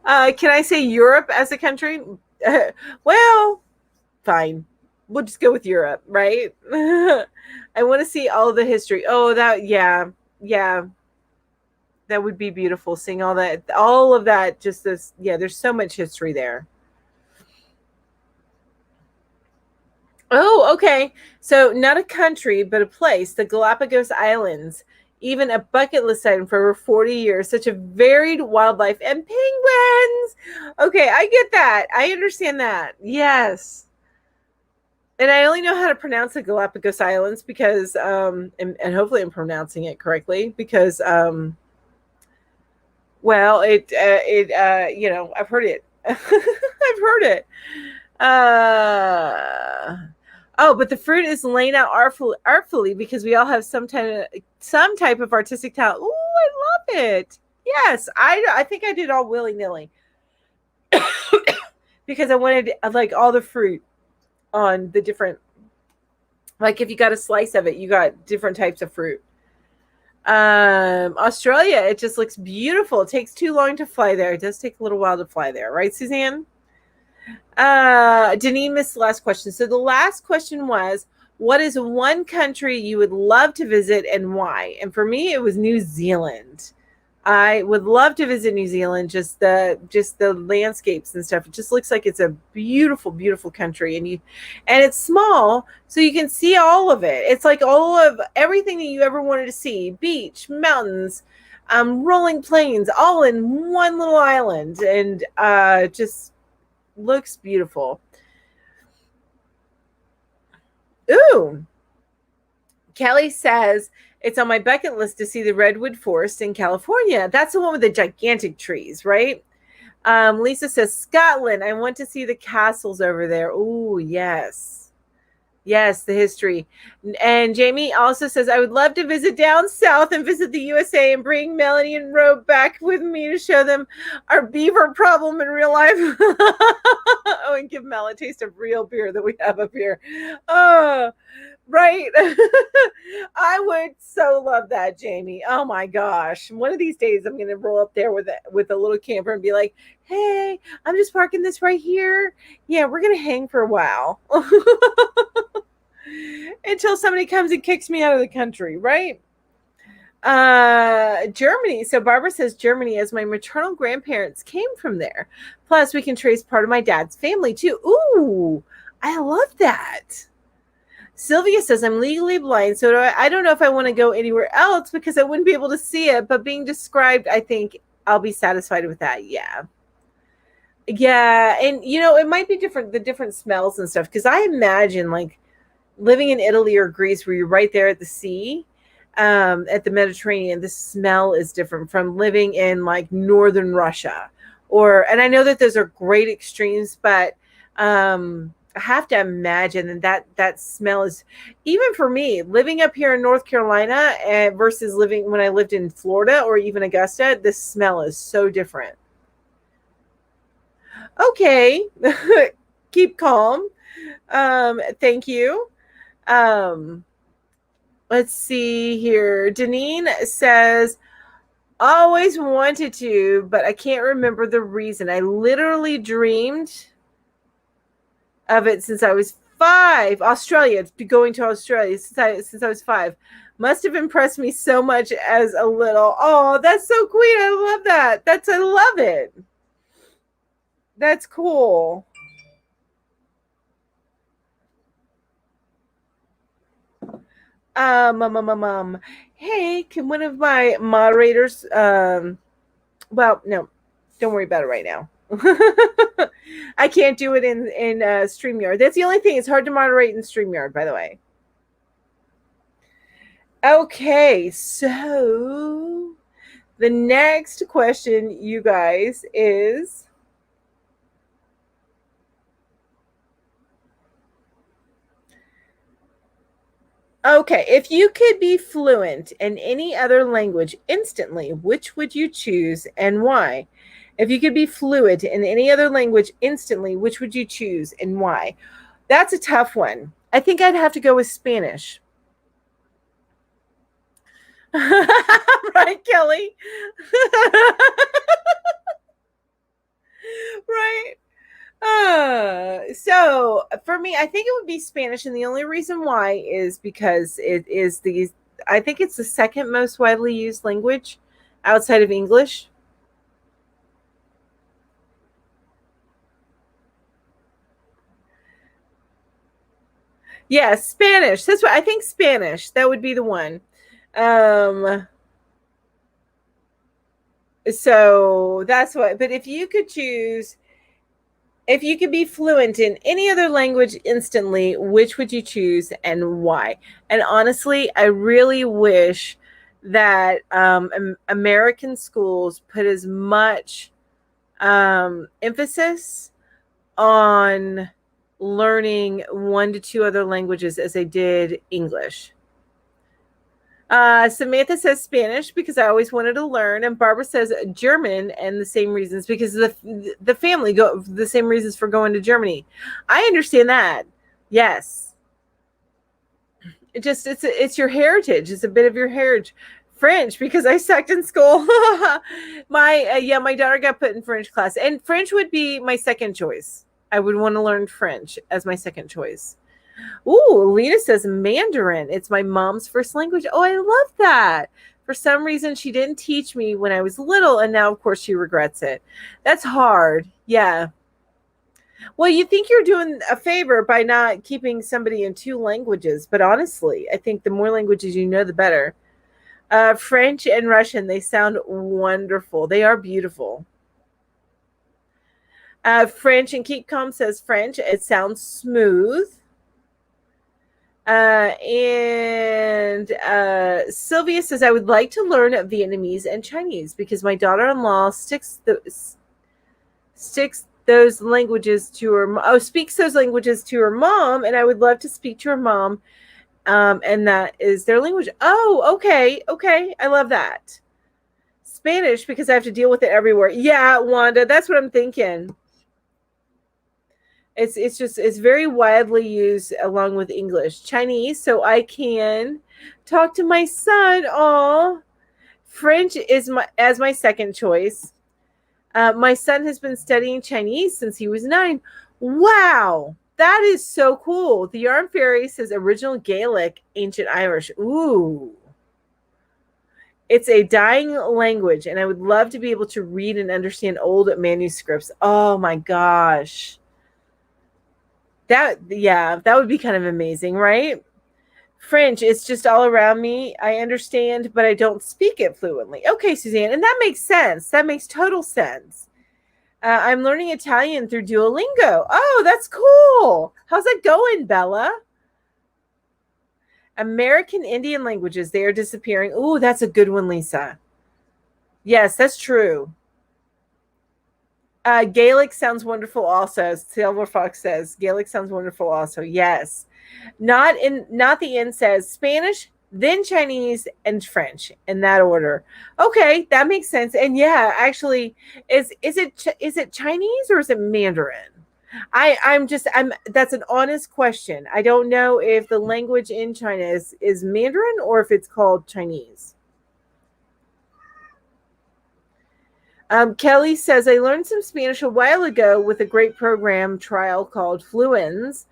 Can I say Europe as a country? Well, fine. We'll just go with Europe, right? I want to see all the history. Oh, yeah. That would be beautiful. Seeing all of that, just this. Yeah, there's so much history there. Oh, okay. So not a country, but a place, the Galapagos Islands. Even a bucket list item for over 40 years. Such a varied wildlife and penguins. Okay, I get that. I understand that. Yes. And I only know how to pronounce the Galapagos Islands because, and hopefully I'm pronouncing it correctly because, well, I've heard it. I've heard it. Uh, oh, but the fruit is laying out artfully because we all have some type of artistic talent. Ooh, I love it. Yes, I think I did all willy nilly because I wanted like all the fruit on the different. Like if you got a slice of it, you got different types of fruit. Australia, it just looks beautiful. It takes too long to fly there. It does take a little while to fly there, right, Suzanne? Denise missed the last question. So the last question was, what is one country you would love to visit and why? And for me, it was New Zealand. I would love to visit New Zealand, just the landscapes and stuff. It just looks like it's a beautiful, beautiful country, and it's small, so you can see all of it. It's like all of everything that you ever wanted to see: beach, mountains, rolling plains, all in one little island, and just looks beautiful. Ooh, Kelly says it's on my bucket list to see the redwood forest in California. That's the one with the gigantic trees, right? Lisa says Scotland. I want to see the castles over there. Oh, yes. Yes, the history. And Jamie also says, I would love to visit down south and visit the USA and bring Melanie and Roe back with me to show them our beaver problem in real life. Oh, and give Mel a taste of real beer that we have up here. Oh, right. I would so love that, Jamie. Oh my gosh. One of these days I'm going to roll up there with a little camper and be like, hey, I'm just parking this right here. Yeah, we're going to hang for a while. Until somebody comes and kicks me out of the country, right? Germany. So Barbara says Germany, as my maternal grandparents came from there. Plus, we can trace part of my dad's family too. Ooh, I love that. Sylvia says, I'm legally blind, so I don't know if I want to go anywhere else because I wouldn't be able to see it, but being described, I think I'll be satisfied with that. Yeah. Yeah, and it might be different, the different smells and stuff, because I imagine like living in Italy or Greece where you're right there at the sea, at the Mediterranean, the smell is different from living in like northern Russia. And I know that those are great extremes, but I have to imagine that smell is, even for me, living up here in North Carolina versus living when I lived in Florida or even Augusta, the smell is so different. Okay. Keep calm. Thank you. Let's see here. Deneen says, always wanted to, but I can't remember the reason. I literally dreamed of it since I was 5. Australia, going to Australia since I was 5. Must have impressed me so much as a little. Oh, that's so sweet. I love that. I love it. That's cool. Hey, can one of my moderators well, no, don't worry about it right now. I can't do it in StreamYard. That's the only thing. It's hard to moderate in StreamYard, by the way. Okay, so the next question, you guys, is okay, if you could be fluent in any other language instantly, which would you choose and why? If you could be fluent in any other language instantly, which would you choose and why? That's a tough one. I think I'd have to go with Spanish. Right, Kelly? Right. So for me, I think it would be Spanish, and the only reason why is because it is I think it's the second most widely used language outside of English. Yeah, Spanish. That's what I think. Spanish. That would be the one. So that's what. But if you could choose, if you could be fluent in any other language instantly, which would you choose and why? And honestly, I really wish that American schools put as much emphasis on learning 1 to 2 other languages as they did English. Samantha says Spanish because I always wanted to learn, and Barbara says German, and the same reasons because the family go the same reasons for going to Germany. I understand that. Yes, it's your heritage. It's a bit of your heritage. French because I sucked in school. My daughter got put in French class, and French would be my second choice. I would want to learn French as my second choice. Ooh, Lena says Mandarin. It's my mom's first language. Oh, I love that. For some reason, she didn't teach me when I was little, and now, of course, she regrets it. That's hard. Yeah. Well, you think you're doing a favor by not keeping somebody in 2 languages, but honestly, I think the more languages you know, the better. French and Russian, they sound wonderful. They are beautiful. French, and Keep Calm says French. It sounds smooth. And Sylvia says, I would like to learn Vietnamese and Chinese because my daughter-in-law speaks those languages to her mom, and I would love to speak to her mom. And that is their language. Oh, okay. I love that. Spanish because I have to deal with it everywhere. Yeah, Wanda, that's what I'm thinking. It's very widely used along with English. Chinese, so I can talk to my son. Oh, French is my second choice. My son has been studying Chinese since he was 9. Wow, that is so cool. The Yarn Fairy says original Gaelic, ancient Irish. Ooh. It's a dying language, and I would love to be able to read and understand old manuscripts. Oh my gosh. That would be kind of amazing, right? French, it's just all around me. I understand, but I don't speak it fluently. Okay, Suzanne, and that makes sense. That makes total sense. I'm learning Italian through Duolingo. Oh, that's cool. How's that going, Bella? American Indian languages, they are disappearing. Ooh, that's a good one, Lisa. Yes, that's true. Gaelic sounds wonderful also. Silver Fox says Gaelic sounds wonderful also. Yes. Not the end says Spanish, then Chinese and French in that order. Okay, that makes sense. And yeah, actually, is it Chinese or is it Mandarin? I'm that's an honest question. I don't know if the language in China is Mandarin or if it's called Chinese. Kelly says, I learned some Spanish a while ago with a great program trial called Fluent.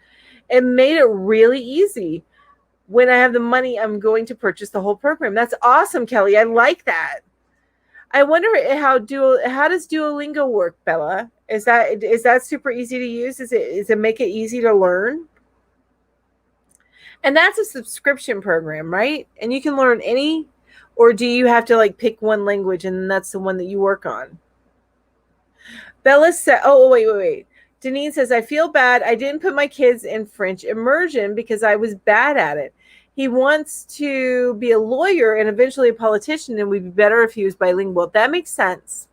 It made it really easy. When I have the money, I'm going to purchase the whole program. That's awesome, Kelly. I like that. I wonder how does Duolingo work, Bella? Is that super easy to use? Is it make it easy to learn? And that's a subscription program, right? And you can learn any, or do you have to like pick one language and that's the one that you work on? Bella said, oh, wait. Denise says, I feel bad. I didn't put my kids in French immersion because I was bad at it. He wants to be a lawyer and eventually a politician, and would be better if he was bilingual. That makes sense.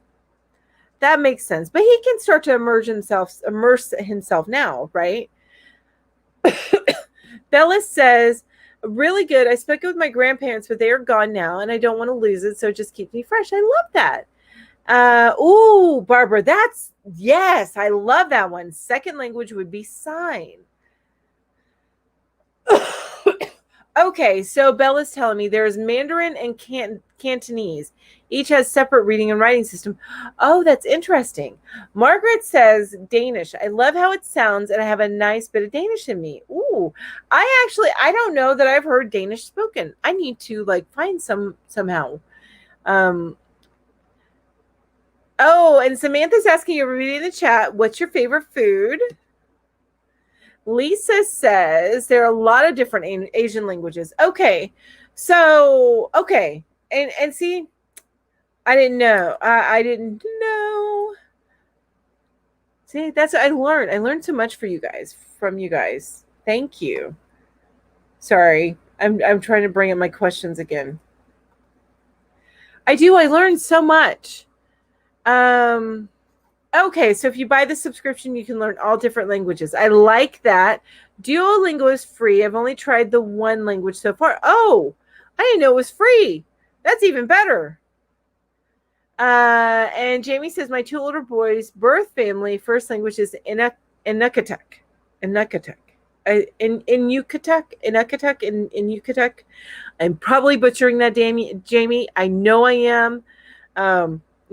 But he can start to immerse himself now, right? Bella says, really good. I spoke with my grandparents, but they are gone now, and I don't want to lose it, so it just keeps me fresh. I love that. Ooh, Barbara, yes, I love that one. Second language would be sign. Okay, so Bella's telling me there's Mandarin and Cantonese. Each has separate reading and writing system. Oh, that's interesting. Margaret says Danish. I love how it sounds, and I have a nice bit of Danish in me. Ooh, I don't know that I've heard Danish spoken. I need to find somehow. Oh, and Samantha's asking everybody in the chat, what's your favorite food? Lisa says there are a lot of different Asian languages. Okay. So, okay. And see, I didn't know. I didn't know. See, that's what I learned. I learned so much from you guys. Thank you. Sorry. I'm trying to bring up my questions again. I learned so much. Okay, so if you buy the subscription, you can learn all different languages. I like that. Duolingo is free. I've only tried the one language so far. Oh, I didn't know it was free. That's even better. And Jamie says, my 2 older boys' birth family first language is Inuktitut. Inuktitut. In Yucatec. I'm probably butchering that, Jamie. I know I am.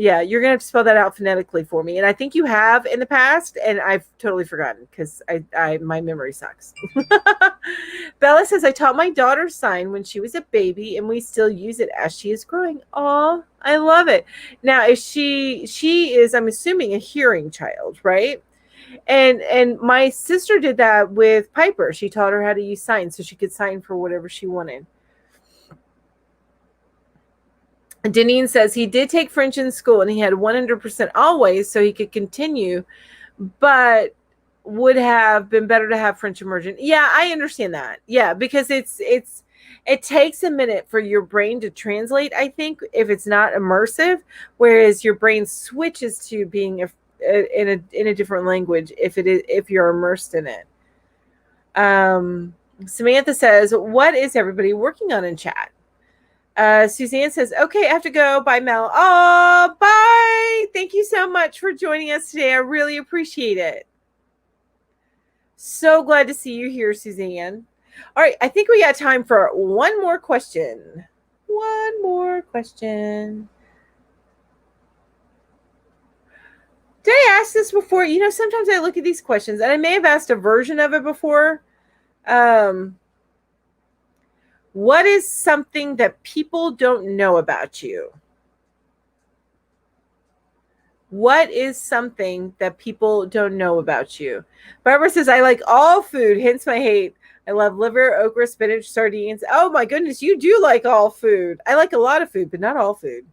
Yeah, you're gonna have to spell that out phonetically for me. And I think you have in the past, and I've totally forgotten because my memory sucks. Bella says, I taught my daughter sign when she was a baby, and we still use it as she is growing. Aw, I love it. Now, is she is, I'm assuming, a hearing child, right? And my sister did that with Piper. She taught her how to use signs so she could sign for whatever she wanted. Deneen says he did take French in school and he had 100% always so he could continue, but would have been better to have French immersion. Yeah, I understand that. Yeah, because it takes a minute for your brain to translate, I think, if it's not immersive, whereas your brain switches to being in a different language if you're immersed in it. Samantha says, what is everybody working on in chat? Suzanne says, okay, I have to go. Bye, Mel. Oh, bye. Thank you so much for joining us today. I really appreciate it. So glad to see you here, Suzanne. All right, I think we got time for one more question. One more question. Did I ask this before? You know, sometimes I look at these questions, and I may have asked a version of it before. What is something that people don't know about you? What is something that people don't know about you? Barbara says, I like all food, hence my hate. I love liver, okra, spinach, sardines. Oh my goodness, you do like all food. I like a lot of food, but not all food.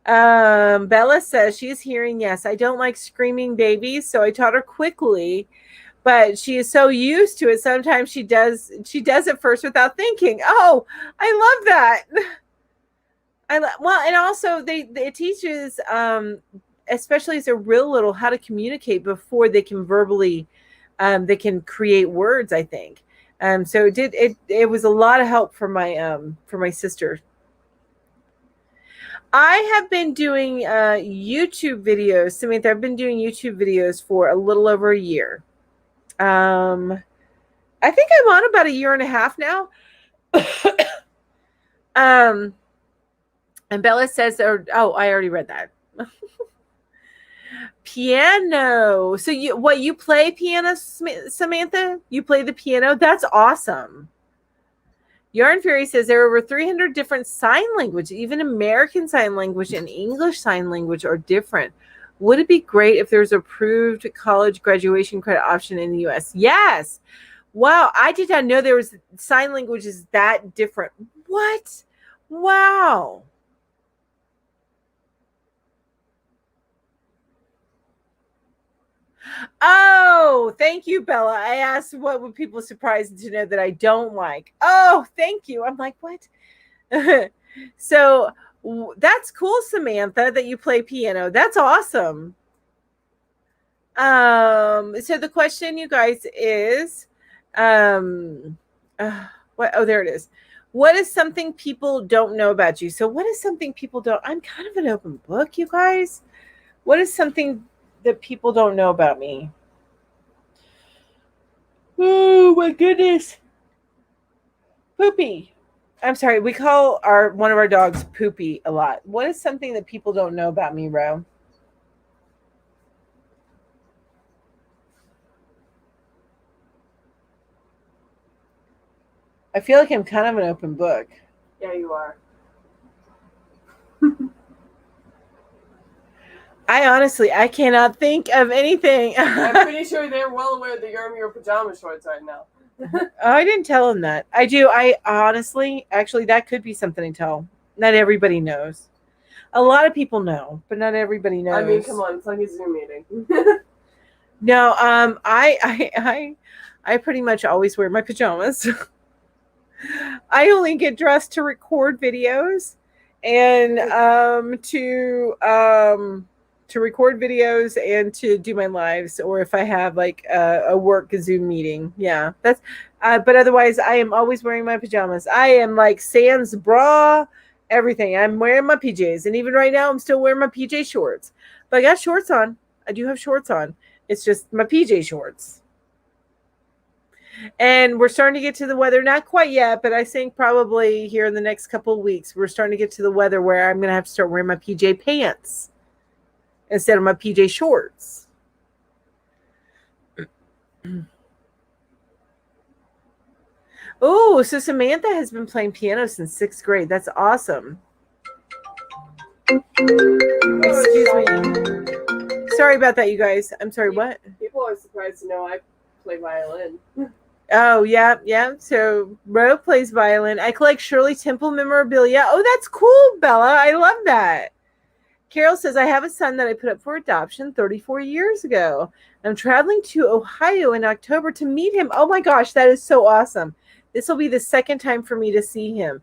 Bella says she's hearing yes. I don't like screaming babies, so I taught her quickly. But she is so used to it. Sometimes she does it first without thinking. Oh, I love that. Well, and also it teaches, especially as they're real little, how to communicate before they can verbally, they can create words, I think. So it was a lot of help for my sister. I have been doing YouTube videos, Samantha. I've been doing YouTube videos for a little over a year. I think I'm on about a year and a half now. And Bella says, I already read that. Piano. So you play piano, Samantha? You play the piano? That's awesome. Yarn Fairy says there are over 300 different sign languages. Even American Sign Language and English Sign Language are different. Would it be great if there's approved college graduation credit option in the U.S.? Yes. Wow. I did not know there was sign languages that different. What? Wow. Oh, thank you, Bella. I asked what would people surprised to know that I don't like. Oh, thank you. I'm like, what? So that's cool, Samantha, that you play piano. That's awesome. So the question, you guys, is what? Oh, there it is. What is something people don't know about you? So what is something people don't? I'm kind of an open book, you guys. What is something that people don't know about me? Oh my goodness. Poopy. I'm sorry, we call one of our dogs Poopy a lot. What is something that people don't know about me, Ro? I feel like I'm kind of an open book. Yeah, you are. I cannot think of anything. I'm pretty sure they're well aware that you're in your pajama shorts right now. Oh, I didn't tell him that. I do. I honestly, actually, that could be something to tell. Not everybody knows. A lot of people know, but not everybody knows. I mean, come on, it's like a Zoom meeting. No, I pretty much always wear my pajamas. I only get dressed to record videos and to record videos and to do my lives, or if I have like a work Zoom meeting. Yeah, that's but otherwise I am always wearing my pajamas. I am like sans bra, everything. I'm wearing my PJs, and even right now I'm still wearing my PJ shorts. But I got shorts on. I do have shorts on. It's just my PJ shorts. And we're starting to get to the weather, not quite yet, but I think probably here in the next couple of weeks, we're starting to get to the weather where I'm going to have to start wearing my PJ pants instead of my PJ shorts. Oh, so Samantha has been playing piano since 6th grade. That's awesome. Excuse me. Sorry about that, you guys. I'm sorry, what? People are surprised to know I play violin. Oh, yeah. So Ro plays violin. I collect Shirley Temple memorabilia. Oh, that's cool, Bella. I love that. Carol says, I have a son that I put up for adoption 34 years ago. I'm traveling to Ohio in October to meet him. Oh my gosh, that is so awesome. This will be the second time for me to see him.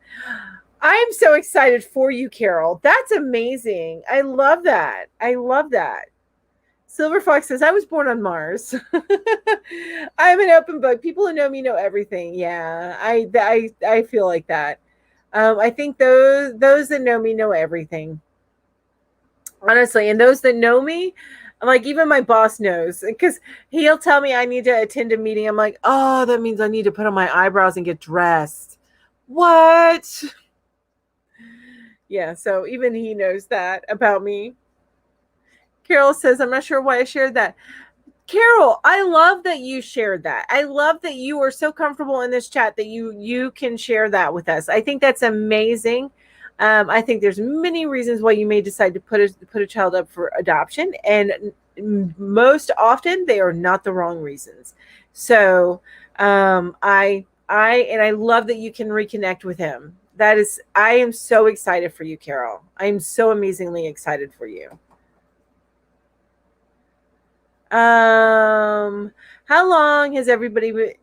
I'm so excited for you, Carol. That's amazing. I love that. Silver Fox says, I was born on Mars. I'm an open book. People who know me know everything. Yeah, I feel like that. I think those that know me know everything. Honestly, and those that know me, like even my boss knows, because he'll tell me I need to attend a meeting. I'm like, oh, that means I need to put on my eyebrows and get dressed. What? Yeah, so even he knows that about me. Carol says, I'm not sure why I shared that. Carol, I love that you shared that. I love that you are so comfortable in this chat that you can share that with us. I think that's amazing. I think there's many reasons why you may decide to put a child up for adoption, and most often they are not the wrong reasons. So I love that you can reconnect with him. I am so excited for you, Carol. I am so amazingly excited for you. How long has everybody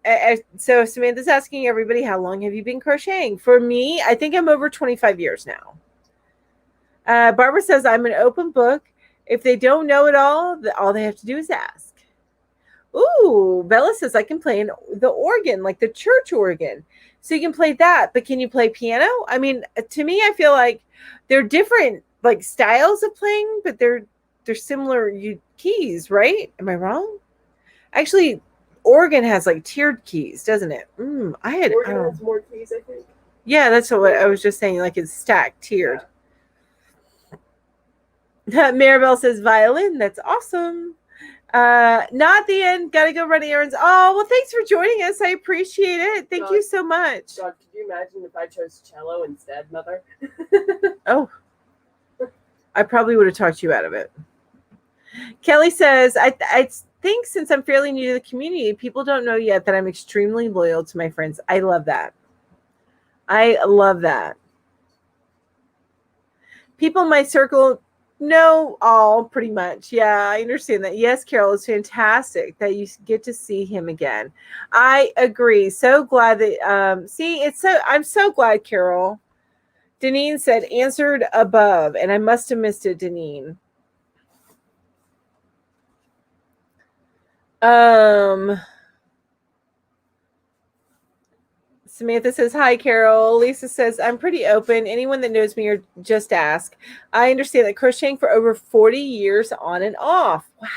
so Samantha's asking everybody, how long have you been crocheting? For me, I think I'm over 25 years now. Barbara says, I'm an open book. If they don't know it all they have to do is ask. Ooh, Bella says, I can play the organ, like the church organ. So you can play that, but can you play piano? I mean, to me, I feel like they're different like styles of playing, but they're similar keys, right? Am I wrong? Actually, organ has like tiered keys, doesn't it? Organ has more keys, I think. Yeah, that's what I was just saying. Like it's stacked, tiered. Yeah. Maribel says violin. That's awesome. Not the end. Gotta go run errands. Oh, well, thanks for joining us. I appreciate it. Thank you so much. God, could you imagine if I chose cello instead, Mother? Oh, I probably would have talked you out of it. Kelly says, I think since I'm fairly new to the community, people don't know yet that I'm extremely loyal to my friends. I love that. People in my circle know all pretty much. Yeah, I understand that. Yes, Carol, it's fantastic that you get to see him again. I agree. So glad that, I'm so glad, Carol. Deneen said, answered above, and I must have missed it, Deneen. Samantha says, hi, Carol. Lisa says, I'm pretty open. Anyone that knows me or just ask. I understand that crocheting for over 40 years on and off. Wow.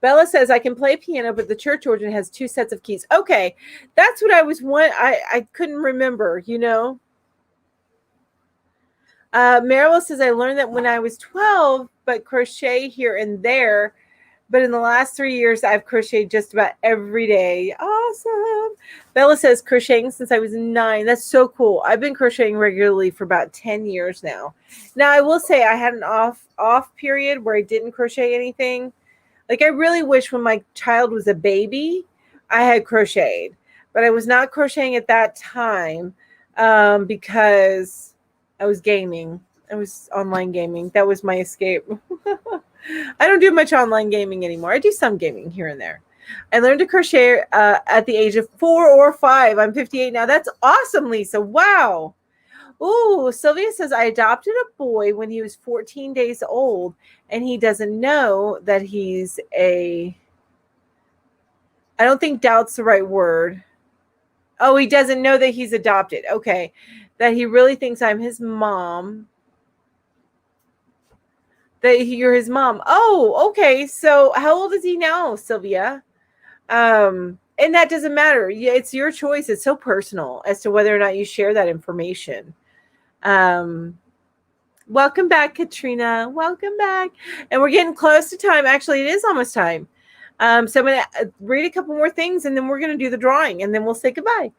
Bella says, I can play piano, but the church organ has 2 sets of keys. Okay. That's what I couldn't remember, you know. Meryl says, I learned that when I was 12, but crochet here and there. but in the last 3 years, I've crocheted just about every day. Awesome. Bella says crocheting since I was 9. That's so cool. I've been crocheting regularly for about 10 years now. Now, I will say I had an off period where I didn't crochet anything. Like, I really wish when my child was a baby, I had crocheted. But I was not crocheting at that time because I was gaming. I was online gaming. That was my escape. I don't do much online gaming anymore. I do some gaming here and there. I learned to crochet at the age of 4 or 5. I'm 58 now. That's awesome, Lisa. Wow. Ooh, Sylvia says, I adopted a boy when he was 14 days old, and he doesn't know that he's a... I don't think doubt's the right word. Oh, he doesn't know that he's adopted. Okay. That he really thinks I'm his mom. That you're his mom. Oh, okay. So how old is he now, Sylvia? And that doesn't matter. Yeah, it's your choice. It's so personal as to whether or not you share that information. Welcome back, Katrina. Welcome back. And we're getting close to time. Actually, it is almost time. So I'm going to read a couple more things, and then we're going to do the drawing, and then we'll say goodbye.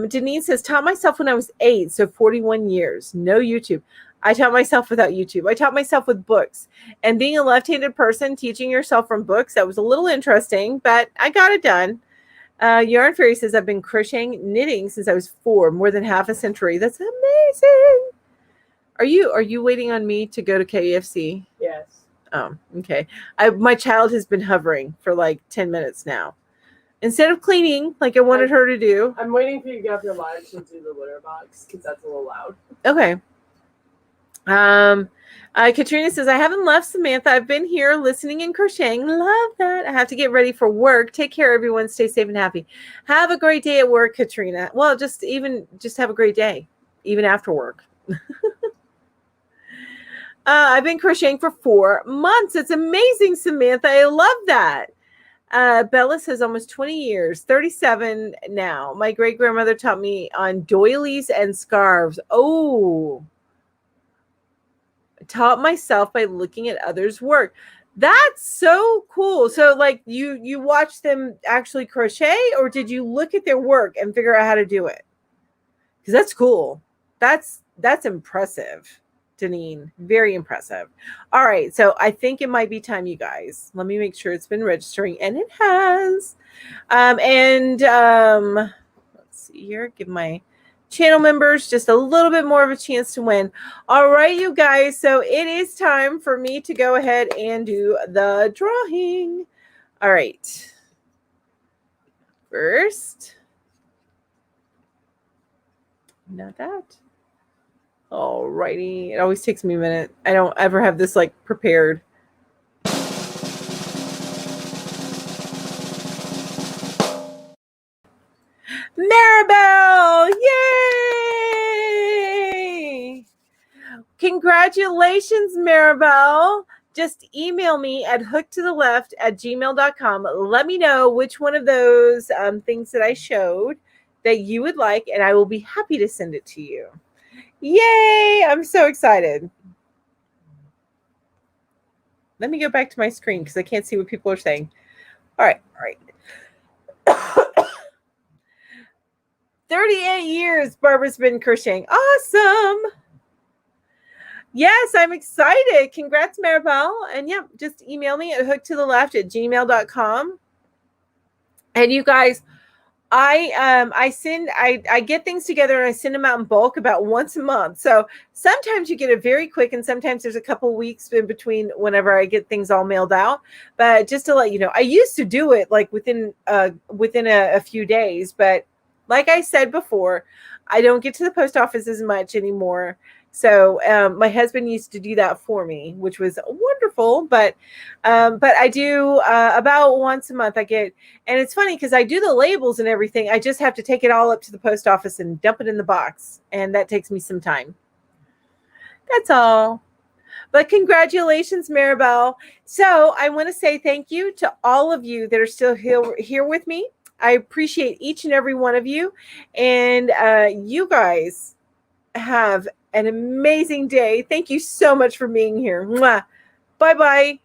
Denise says, taught myself when I was 8, so 41 years. No YouTube. I taught myself without YouTube. I taught myself with books. And being a left-handed person, teaching yourself from books, that was a little interesting, but I got it done. Yarn Fairy says, I've been crocheting, knitting since I was 4, more than half a century. That's amazing. Are you waiting on me to go to KFC? Yes. Oh, okay. My child has been hovering for like 10 minutes now. Instead of cleaning, like I wanted her to do. I'm waiting for you to get off your live to do the litter box, because that's a little loud. Okay. Katrina says, I haven't left, Samantha. I've been here listening and crocheting. Love that. I have to get ready for work. Take care, everyone. Stay safe and happy. Have a great day at work, Katrina. Well, just have a great day, even after work. I've been crocheting for 4 months. It's amazing, Samantha. I love that. Bella says almost 20 years, 37 now. My great-grandmother taught me on doilies and scarves. Oh, taught myself by looking at others' work. That's so cool. So like you watch them actually crochet, or did you look at their work and figure out how to do it? Because that's cool. That's impressive, Deneen. Very impressive. All right. So I think it might be time, you guys. Let me make sure it's been registering, and it has. Let's see here. Give my channel members just a little bit more of a chance to win. All right, you guys. So it is time for me to go ahead and do the drawing. All right. First, not that. All righty. It always takes me a minute. I don't ever have this like prepared. Maribel! Yay! Congratulations, Maribel. Just email me at hooktotheleft@gmail.com. Let me know which one of those things that I showed that you would like, and I will be happy to send it to you. Yay! I'm so excited. Let me go back to my screen because I can't see what people are saying. All right. 38 years Barbara's been crocheting. Awesome. Yes, I'm excited. Congrats, Maribel. And yeah, just email me at hooktotheleft@gmail.com. And you guys, I get things together and I send them out in bulk about once a month. So sometimes you get it very quick, and sometimes there's a couple weeks in between whenever I get things all mailed out. But just to let you know, I used to do it like within a few days, but like I said before, I don't get to the post office as much anymore. So my husband used to do that for me, which was wonderful. But I do about once a month I get, and it's funny because I do the labels and everything. I just have to take it all up to the post office and dump it in the box. And that takes me some time. That's all. But congratulations, Maribel. So I want to say thank you to all of you that are still here with me. I appreciate each and every one of you. And you guys have an amazing day. Thank you so much for being here. Mwah. Bye-bye.